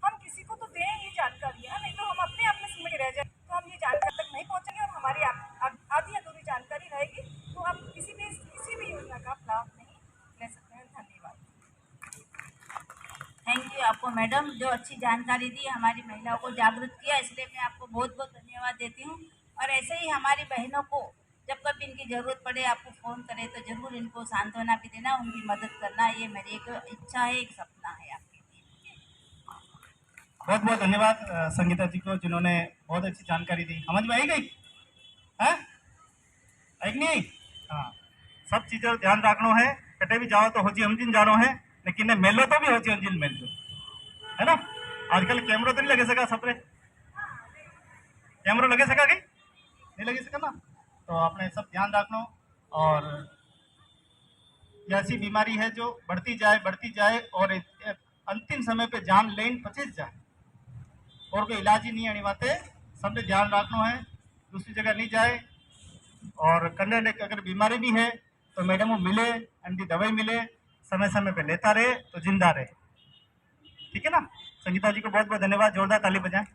हम किसी को तो दें ये जानकारी, नहीं तो हम अपने आप में सिमट रह जाए, तो हम ये जानकारी तक नहीं पहुँचेंगे और हमारी आधी अधूरी जानकारी रहेगी, तो आप किसी भी योजना का लाभ नहीं ले सकते हैं। धन्यवाद। थैंक यू आपको मैडम, जो अच्छी जानकारी दी, हमारी महिलाओं को जागरूक किया, इसलिए मैं आपको बहुत बहुत धन्यवाद देती हूँ। और ऐसे ही हमारी बहनों को जब कभी इनकी ज़रूरत पड़े, आपको फ़ोन करें तो ज़रूर इनको सांत्वना भी देना, उनकी मदद करना, ये मेरी एक इच्छा है, एक सपना है आपके लिए। बहुत बहुत धन्यवाद संगीता जी को, जिन्होंने बहुत अच्छी जानकारी दी। समझ में आई गई है? आई नहीं आई? हाँ, सब चीज़ें ध्यान रखना है। कटे भी जाओ तो होजी हमजिन जानो है, लेकिन मेलो तो भी होजी हमजिन मेल दो, है ना। आजकल कैमरा तो नहीं लगे सका, सबरे कैमरा लगे सका कहीं नहीं लगे सका ना, तो आपने सब ध्यान रखना। और ऐसी बीमारी है जो बढ़ती जाए और अंतिम समय पे जान लेन पचीस जाए, और कोई इलाज ही नहीं आने वाते। सबने ध्यान रखना है, दूसरी जगह नहीं जाए। और कंडे अगर बीमारी भी है तो मैडम वो मिले, उनकी दवाई मिले, समय समय पे लेता रहे तो जिंदा रहे, ठीक है ना। संगीता जी को बहुत बहुत धन्यवाद, जोरदार ताली बजाएं।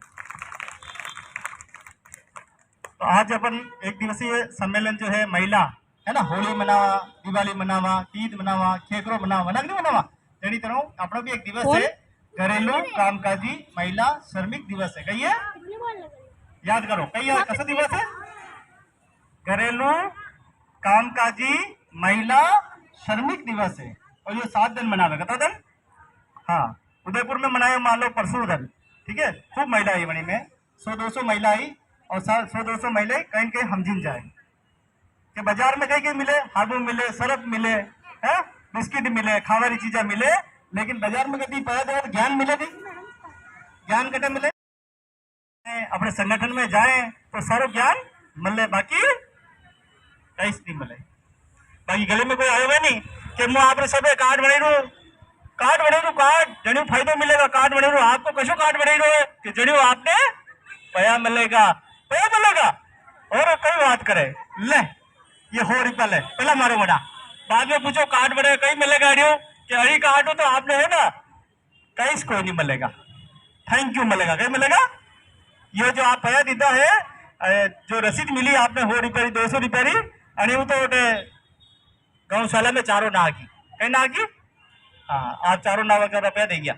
तो आज अपन 1 दिवसीय सम्मेलन जो है महिला, है ना, होली मनावा, दिवाली मनावा, ईद मनावा, खेकरो मनावा, नहीं मनावा, तेरी तरह अपना भी एक दिवस है, घरेलू कामकाजी महिला श्रमिक दिवस है। कही है, याद करो, कही है, कैसा दिवस है? घरेलू कामकाजी महिला श्रमिक दिवस है। और ये 7 दिन मनावे, कितना दिन? हाँ, उदयपुर में मनाए, मान लो परसों दिन, ठीक है। खूब महिला आई बनी में, 100-200 महिला आई, और 100-200 महिलाएं कहीं कहीं हमजिन जाए कि बाजार में कहीं कहीं मिले, हाबू मिले, सरफ मिले, है, बिस्किट मिले, खावारी चीजें मिले, लेकिन बाजार में कभी पाया जाए तो ज्ञान मिले नहीं, ज्ञान कटे मिले। अपने संगठन में जाए तो सारो ज्ञान मिले, बाकी कहीं नहीं मिले। बाकी गले में कोई आयो है नहीं कि मैं आपने सब कार्ड बने रू, कार्ड जड़ियों फायदो मिलेगा, कार्ड बने रू, आपको कशो कार्ड बने रू है कि जड़ियों आपने पया मिलेगा और कई बात करे ले ये हो रुपया ले, पहला मारो बड़ा, बाद में पूछो कार्ड बने कहीं मिलेगा अड़ियो कि अड़ी कार्ड हो तो आपने है ना, कहीं कोई नहीं मिलेगा, थैंक यू मिलेगा, कहीं मिलेगा। ये जो आप पया दीदा है, जो रसीद मिली आपने 100 रुपये 200 रुपये, अड़ी वो तो गौशाला में 4 ना आगी, कहीं ना आगी, हाँ, आप 4 ना का रुपया दे गया।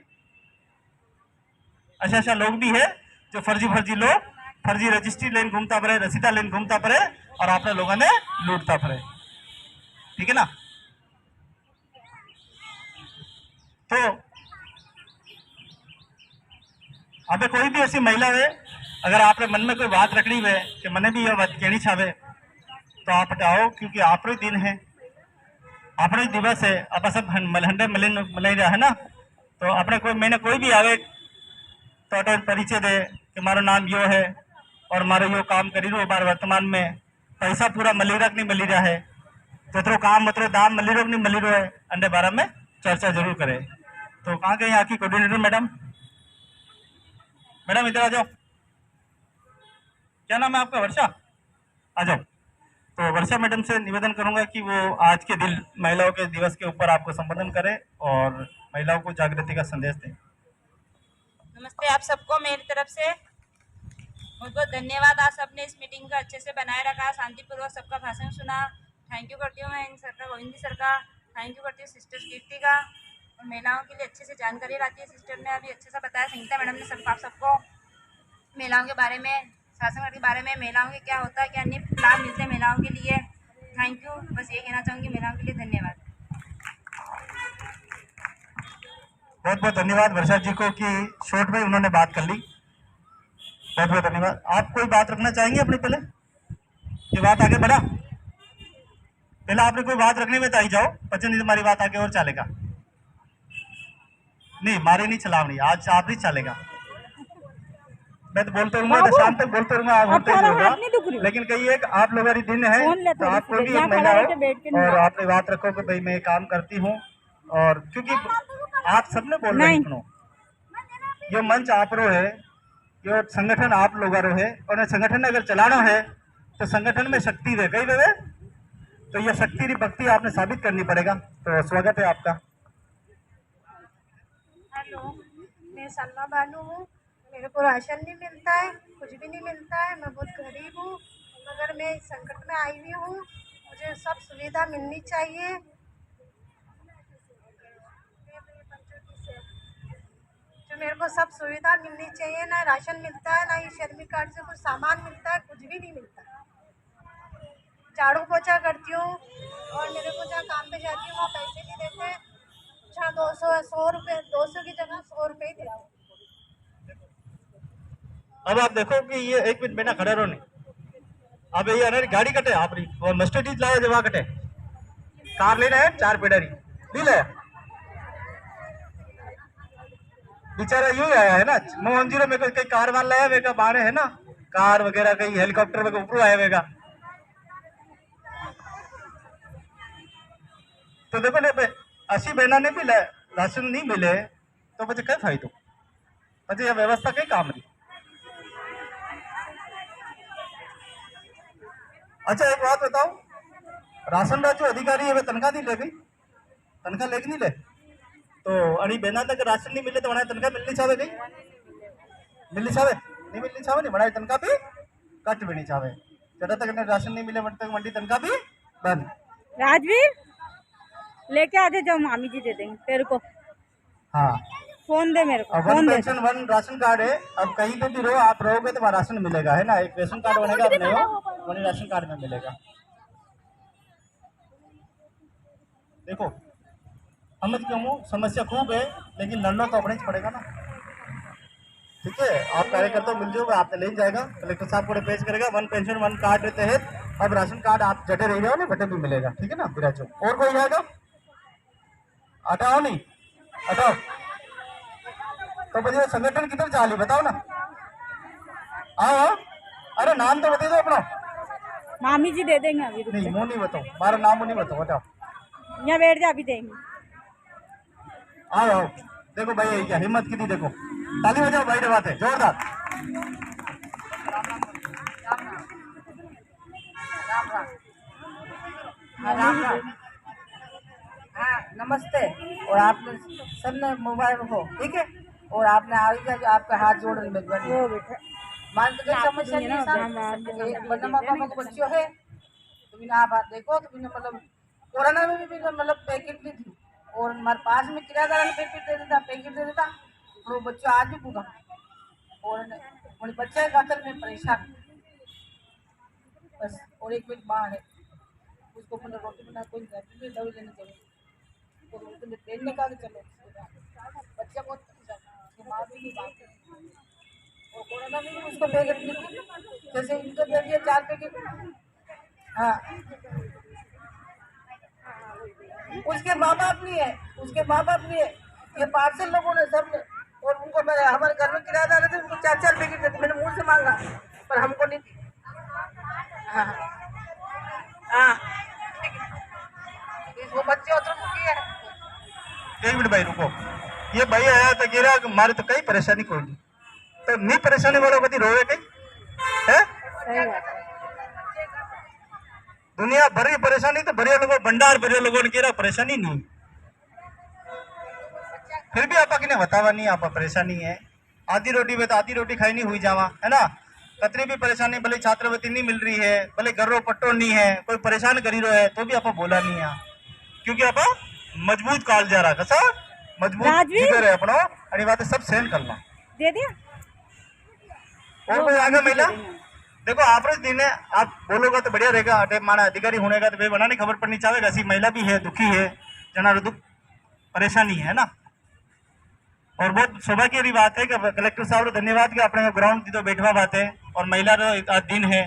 अच्छा लोग भी है जो फर्जी लोग फर्जी रजिस्ट्री लेन घूमता पड़े, रसीदा लेन घूमता पड़े, और आपने लोगों ने लूटता पड़े, ठीक है ना। तो अबे कोई भी ऐसी महिला है अगर आपके मन में कोई बात रखनी है कि मैंने भी ये बात कहनी चाहे तो आप बताओ, क्योंकि आपरो दिन है, आपरो दिवस है, आप सब मलहंडे मिल रहा है ना। तो अपने कोई मैंने कोई भी आवे तो अटल परिचय दे कि मारो नाम यो है और मारो यो काम करी रो। बार वर्तमान में पैसा पूरा मिली रहा नहीं मिली रहा है, तो काम मतलब दाम मिली रो नहीं मिली रो है, अंडे बारे में चर्चा जरूर करे। तो कहाँ गई यहाँ की कोऑर्डिनेटर मैडम? मैडम इधर आ जाओ। क्या नाम है आपका? वर्षा, आ जाओ। तो वर्षा मैडम से निवेदन करूंगा कि वो आज के दिन महिलाओं के दिवस के ऊपर आपको संबोधन करें और महिलाओं को जागृति का संदेश दें। नमस्ते आप सबको मेरी तरफ से बहुत बहुत धन्यवाद। आज सबने इस मीटिंग को अच्छे से बनाए रखा, शांतिपूर्वक सबका भाषण सुना। थैंक यू करती हूँ मैं इन सर का, गोविंदी सर का थैंक यू करती हूँ, सिस्टर कीर्ति का। और महिलाओं के लिए अच्छे से जानकारी लाती है सिस्टर ने, अभी अच्छे से बताया संगीता मैडम ने आप सबको महिलाओं के बारे में, शासन के बारे में, महिलाओं के क्या होता है, क्या अन्य लाभ मिलते हैं महिलाओं के लिए। थैंक यू, बस ये कहना चाहूँगी महिलाओं के लिए। धन्यवाद। बहुत बहुत धन्यवाद वर्षा जी को कि शॉर्ट में उन्होंने बात कर ली। बहुत बहुत धन्यवाद। आप कोई बात रखना चाहेंगे अपने? पहले ये बात आगे बढ़ा, पहले आपने कोई बात रखने में तो आई जाओ, पचन नहीं तुम्हारी बात आगे और चलेगा नहीं, मारे नहीं चलावनी, आज आप ही चलेगा। मैं तो बोलते रहूंगा, तो शाम तक बोलते रहूंगा, आप होते होगा। लेकिन कही एक आप लोगों की दिन है तो आप कोई भी एक महिला हो और आपने बात रखो कि भाई मैं काम करती हूँ, और क्योंकि आप सबने बोल रहे हैं ये मंच आप रो है, ये संगठन आप लोग रो है, और संगठन अगर चलाना है तो संगठन में शक्ति दे गई वे, तो ये शक्ति की भक्ति आपने साबित करनी पड़ेगा। तो स्वागत है आपका। हेलो, मैं सलमा बानू हूँ। मेरे को राशन नहीं मिलता है, कुछ भी नहीं मिलता है, मैं बहुत गरीब हूँ, मगर मैं इस संकट में आई हुई हूँ, मुझे सब सुविधा मिलनी चाहिए। जो मेरे को सब सुविधा मिलनी चाहिए, ना राशन मिलता है, ना ही श्रमिक कार्ड से कुछ सामान मिलता है, कुछ भी नहीं मिलता। झाड़ू पोछा करती हूँ और मेरे को जहाँ काम पे जाती हूँ वहाँ पैसे नहीं देते, जहाँ 100 रुपये 200 की जगह 100 रुपये ही देते। अब आप देखो कि ये एक मिनट बिना खड़े रहो नहीं, अब ये अरे गाड़ी कटे आप और मस्टर्डीज लाया जब कटे कार लेना है 4 पेडरी नहीं लाया, बेचारा यूं ही आया है ना। मोहन जीरो में कई कार वाल लाया वेगा, बाहर है ना कार वगैरह, कई हेलीकॉप्टर वगैरह ऊपर आया वेगा। तो देखो ना 80 बहना ने भी राशन नहीं मिले तो मुझे क्या फायदो, मुझे यह व्यवस्था कई काम नहीं। अच्छा एक बात बताओ, राशन का जो अधिकारी है वे तनख्वाह नहीं ले गई, तनख्वाह लेके नहीं ले, तो अड़ी बहना तक राशन नहीं मिले तो हमारी तनख्वाह मिलनी चाहे गई, मिलनी चाहे नहीं मिलनी चाहे नहीं, हमारी तनख्वाह भी कट भी नहीं चाहे, जब तक राशन नहीं मिले वहाँ तक मंडी तनख्वाह भी बंद। राजवीर लेके आते जाओ, मामी जी दे देंगे तेरे को। हाँ फोन दे मेरे को। One pension one ration card है, अब कहीं पे भी रहो आप रहोगे तो वहाँ राशन मिलेगा है ना, एक रेशन कार्ड बनेगा, आप नहीं हो वही राशन कार्ड में मिलेगा। देखो समझ क्यों हूँ, समस्या खूब है लेकिन लड़ना तो अपने पड़ेगा ना, ठीक है। आप कार्यकर्ता मिल जाओगे, आप ले जाएगा, कलेक्टर साहब को पेश करेगा, वन पेंशन वन कार्ड रहते हैं, अब राशन कार्ड आप जटे रह जाओ ना बटे भी मिलेगा, ठीक है ना। बिराजो और कोई जाएगा, हटाओ नहीं हटाओ, तो मुझे संगठन किधर चाली बताओ ना, आओ अरे नाम तो बता दो अपना। मामी जी दे देंगे अभी। नहीं मुँह नहीं बताओ, हमारा नाम मुँह नहीं बताओ, बताओ यहाँ बैठ जा, अभी देंगे। आओ आओ, देखो भाई क्या हिम्मत की थी, देखो ताली बजाओ भाई, बात है जोरदार। हाँ नमस्ते, और आपने सबने मोबाइल रखो ठीक है, और आपने आगे आपका हाथ जोड़ मान के समस्या नहीं है, एक बनमा पापा को बच्चों है तो बिना आप हाथ देखो तो बिना मतलब कोरोना में भी मतलब पैकेट भी थी, और हमारे पास में किराएदार ने पैकेट दे देता, और वो बच्चों आज भी भूखा, और बच्चे खातर में परेशान बस। और एक मिनट माँ है उसको मतलब रोटी बना कोई दवाई लेने चलो, तो ट्रेन निकाल चलो, बच्चा बहुत परेशान, माँ भी नहीं बात। वो कोरोना में भी उसको पैकेट जैसे इनको दे दिया 4 पैकेट। हाँ, उसके माँ बाप नहीं है, उसके माँ बाप नहीं है, ये पार्सल लोगों ने सब ने, और उनको मैं हमारे घर में किराएदार थे, उनको 4-4 पैकेट देते, मैंने मुंह से मांगा पर हमको नहीं दी। हाँ हाँ, वो बच्चे उतर चुकी है। 1 मिनट भाई रुको, ये भाई आया तो कह रहा मारे तो कई परेशानी कोई नहीं, तो नहीं परेशानी वालों कभी रोवे कहीं है। दुनिया भर की परेशानी तो भरे लोगों भंडार भरे लोगों ने कह रहा परेशानी नहीं, फिर भी आपा किने बतावा नहीं आप परेशानी है। आधी रोटी में तो आधी रोटी खाई नहीं हुई जावा है ना, कतरी भी परेशानी, भले छात्रवृत्ति नहीं मिल रही है, भले घर रो पट्टो नहीं है, कोई परेशान करी रो है, तो भी आपा बोला नहीं है, क्योंकि आपा मजबूत काल जा रहा कसा मजबूत जिगर है अपनो, अड़ी बात सब सहन करना दे दिया। और कोई आगे महिला देखो आप दिन है, आप बोलोगा तो बढ़िया रहेगा, अटे माना अधिकारी होने का तो भाई बनाने खबर पड़नी चाहेगा, ऐसी महिला भी है, दुखी है, जना दुख परेशानी है ना। और बहुत सौभाग्य की बात है कि कलेक्टर साहब को धन्यवाद कि अपने ग्राउंड की तो बैठवा बात है, और महिला रो दिन है,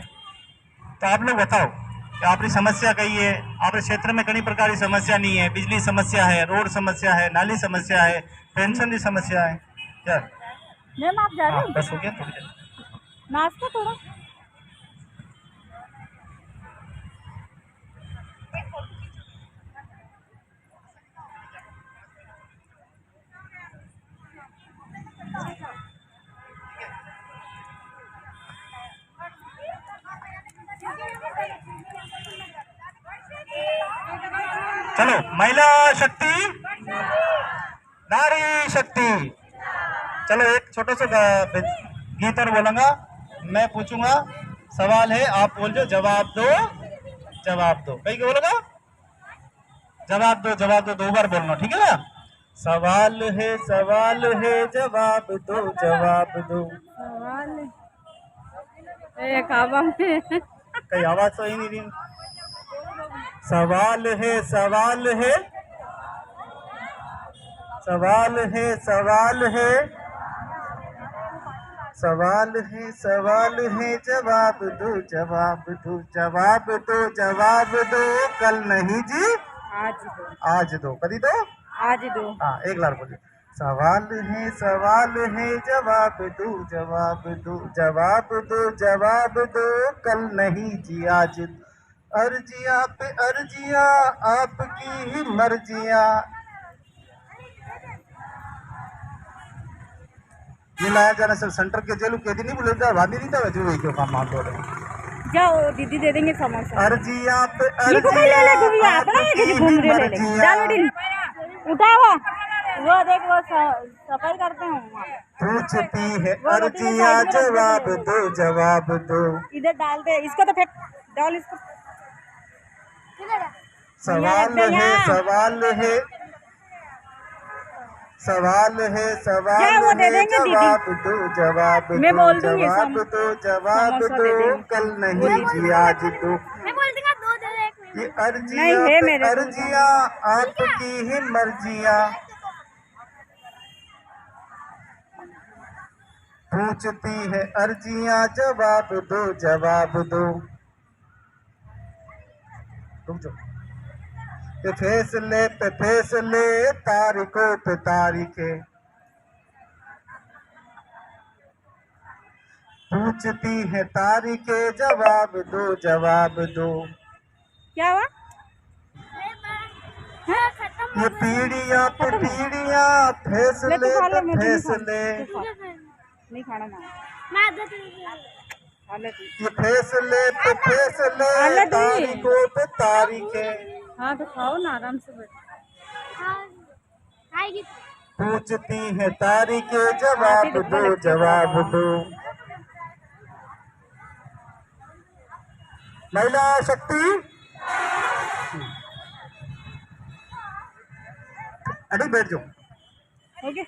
तो आप लोग बताओ कि आपकी समस्या कही है, आपके क्षेत्र में कई प्रकार की समस्या नहीं है, बिजली समस्या है, रोड समस्या है, नाली समस्या है, पेंशन की समस्या है क्या मैम आप जा रहे हैं? बस हो गया थोड़ी देर नाश्ता थोड़ा चलो, महिला शक्ति नारी शक्ति। चलो एक छोटा सा गीत और बोलूंगा, मैं पूछूंगा, सवाल है, आप बोल जो जवाब दो जवाब दो, कहीं बोलोगा जवाब दो 2 बार बोलना, ठीक है ना। सवाल है जवाब दो जवाब दो। सवाल एक आवाम में कहीं आवाज तो ही नहीं रही। सवाल है सवाल है सवाल है सवाल है सवाल है सवाल है जवाब दो जवाब दो जवाब दो जवाब दो, कल नहीं जी आज दो कभी दो आज दो। हाँ एक बार बोलिए, सवाल है जवाब दो जवाब दो जवाब दो जवाब दो, कल नहीं जी आज। अर्जियां पे अर्जियां आपकी ही मर्जियां, मिलाया जाना सब सेंटर के जेलू के दिन नहीं बोले भाभी नहीं था जो क्यों काम मान दो जाओ दीदी दे देंगे समोसा। अर्जियां पे उठाओ वो देख वो सफाई करते हैं पूछती है अर्जियां जवाब दो जवाब दो। इधर डाल दे इसको, तो फेंक डाल इसको। सवाल है सवाल है सवाल है जवाब दो जवाब दो जवाब दो जवाब दो, कल नहीं जी आज दो। ये अर्जियां आपकी ही मर्जियां, पूछती है अर्जियां जवाब दो जवाब दो। रुक जाओ, फैसले पे फैसले तारीखों पे तारीखें, पूछती है तारीखें जवाब दो जवाब दो। क्या हुआ? ये पीढ़ियां पे पीढ़ियां फैसले पे फैसले, नहीं खाना ये फैसले पे फैसले तारीखों पे तारीखें। हाँ तो खाओ ना आराम से बैठ। पूछती है तारीखें जवाब दो जवाब दो। महिला शक्ति अरे बैठ जाओ। ओके